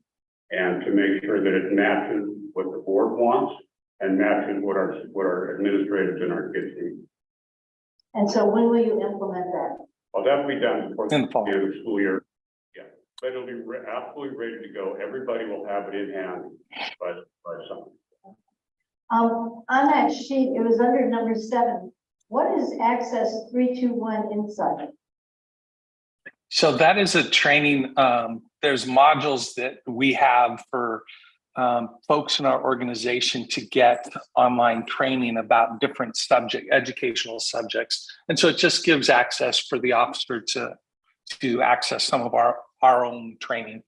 and to make sure that it matches what the board wants and matches what our administrators and our kids need. And so when will you implement that? Well, that'll be done before the end of the school year. Yeah, but it'll be absolutely ready to go. Everybody will have it in hand by summer. On that sheet, it was under number 7. What is Access 321 Insight? So that is a training. There's modules that we have for folks in our organization to get online training about different educational subjects. And so it just gives access for the officer to access some of our own training.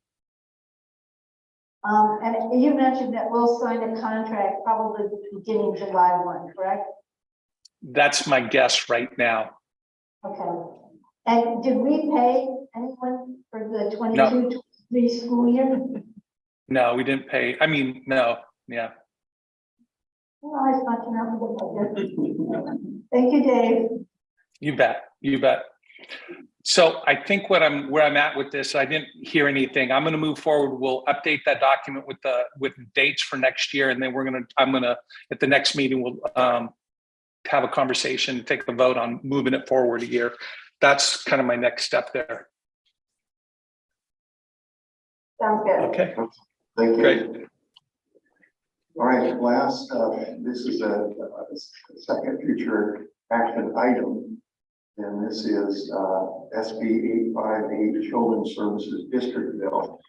And you mentioned that we'll sign a contract probably beginning July 1, correct? That's my guess right now. Okay. And did we pay anyone for the 22-23 school year? No, we didn't pay. I mean, no, yeah. Well, I was watching out for the Thank you, Dave. You bet. You bet. So I think where I'm at with this, I didn't hear anything. I'm going to move forward. We'll update that document with dates for next year, and then I'm gonna at the next meeting we'll have a conversation, take a vote on moving it forward a year. That's kind of my next step there. Sounds good. Okay. Thank you. Great. All right, last, this is a second future action item. And this is SB 858 Children's Services District Bill.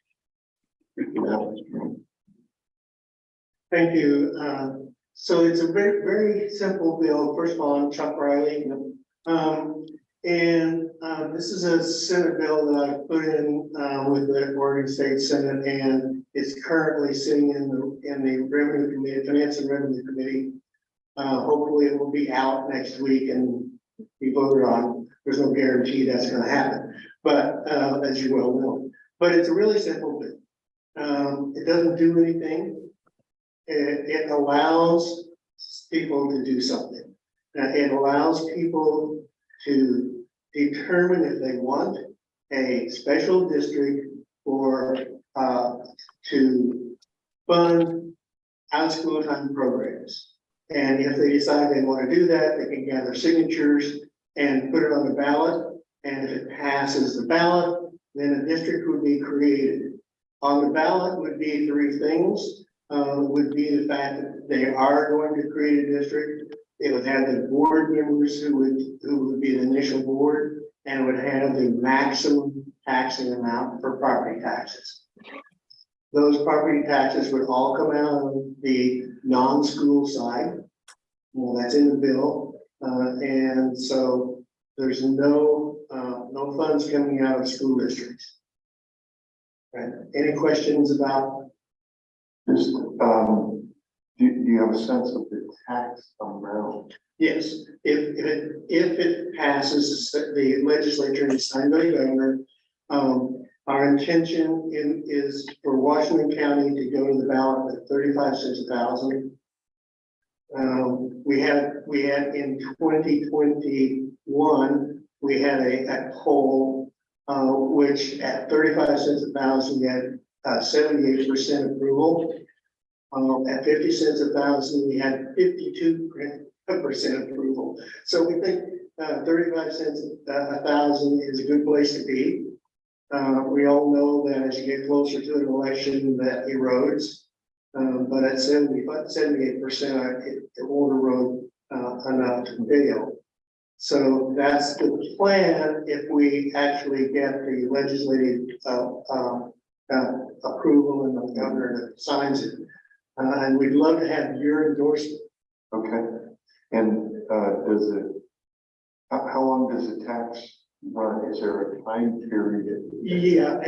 Thank you. So it's a very, very simple bill. First of all, I'm Chuck Riley. This is a Senate bill that I put in with the Oregon State Senate, and it's currently sitting in the Revenue Committee, Finance and Revenue Committee. Hopefully it will be out next week and be voted on. There's no guarantee that's going to happen, but as you well know, but it's a really simple bill. It doesn't do anything. It allows people to do something. It allows people to determine if they want a special district or to fund out-of-school time programs. And if they decide they want to do that, they can gather signatures and put it on the ballot. And if it passes the ballot, then a district would be created. On the ballot would be three things. Would be the fact that they are going to create a district. It would have the board members who would be the initial board, and it would have the maximum taxing amount for property taxes. Those property taxes would all come out of the non-school side. Well, that's in the bill, and so there's no funds coming out of school districts. Right. Any questions about this? Do you have a sense of the tax amount? Yes, if it passes the legislature and is signed by the governor, our intention is for Washington County to go to the ballot at 35 cents a thousand. We had in 2021, we had a poll, which at 35 cents a thousand, we had 78% approval. At 50 cents a thousand, we had 52% approval. So we think 35 cents a thousand is a good place to be. We all know that as you get closer to an election, that erodes. But at 78%, it won't erode enough to fail. So that's the plan if we actually get the legislative approval and the governor signs it. And we'd love to have your endorsement. Okay. And does it, how long does the tax run? Is there a time period? Yeah,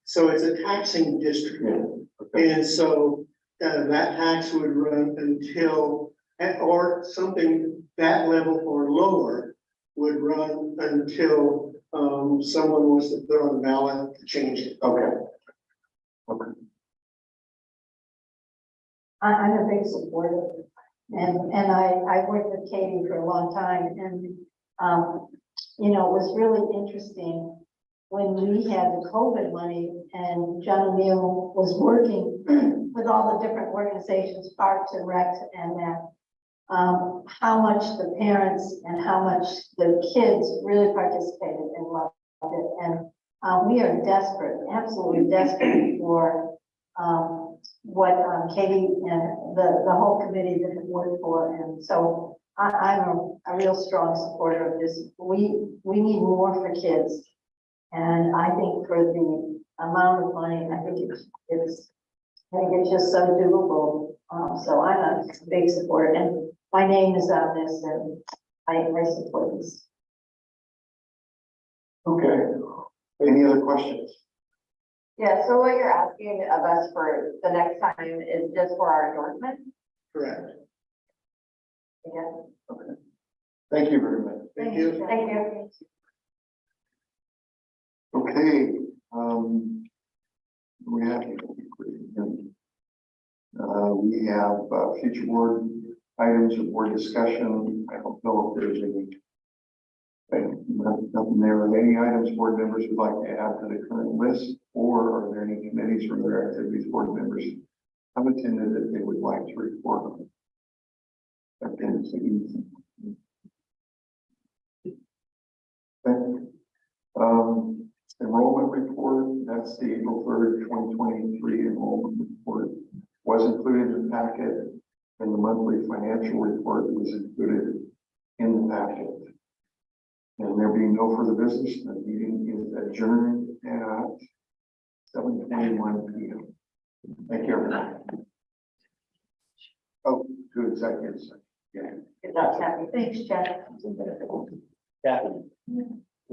so it's a taxing district. Yeah. Okay. And so that tax would run until, or something that level or lower would run until someone wants to put on the ballot to change it. Okay. Okay. I'm a big supporter, and I worked with Katie for a long time, and you know, it was really interesting when we had the COVID money and John O'Neill was working with all the different organizations, Parks and Recs, and that how much the parents and how much the kids really participated and loved it, and we are desperate, absolutely desperate for what Katie and the whole committee that have worked for. And so I'm a real strong supporter of this. We need more for kids. And I think for the amount of money, I think it's I think it's just so doable. So I'm a big supporter, and my name is on this, and I support this. Okay, any other questions? Yeah, so what you're asking of us for the next time is just for our endorsement? Correct. Yeah. Thank you very much. Thank you. Thank you. Okay, we have, we have, future board items or board discussion. I don't know if there's any. Nothing there. Are there any items board members would like to add to the current list, or are there any committees or their activities board members have attended that they would like to report on? Attendance. Okay. Enrollment report, that's the April 3rd, 2023 enrollment report, was included in the packet, and the monthly financial report was included in the packet. And there being no further business, the meeting is adjourned at 7:21 p.m. Thank you, everyone. Oh, to executive session. Yeah. Good job, Kathy. Thanks, Jeff. Kathy.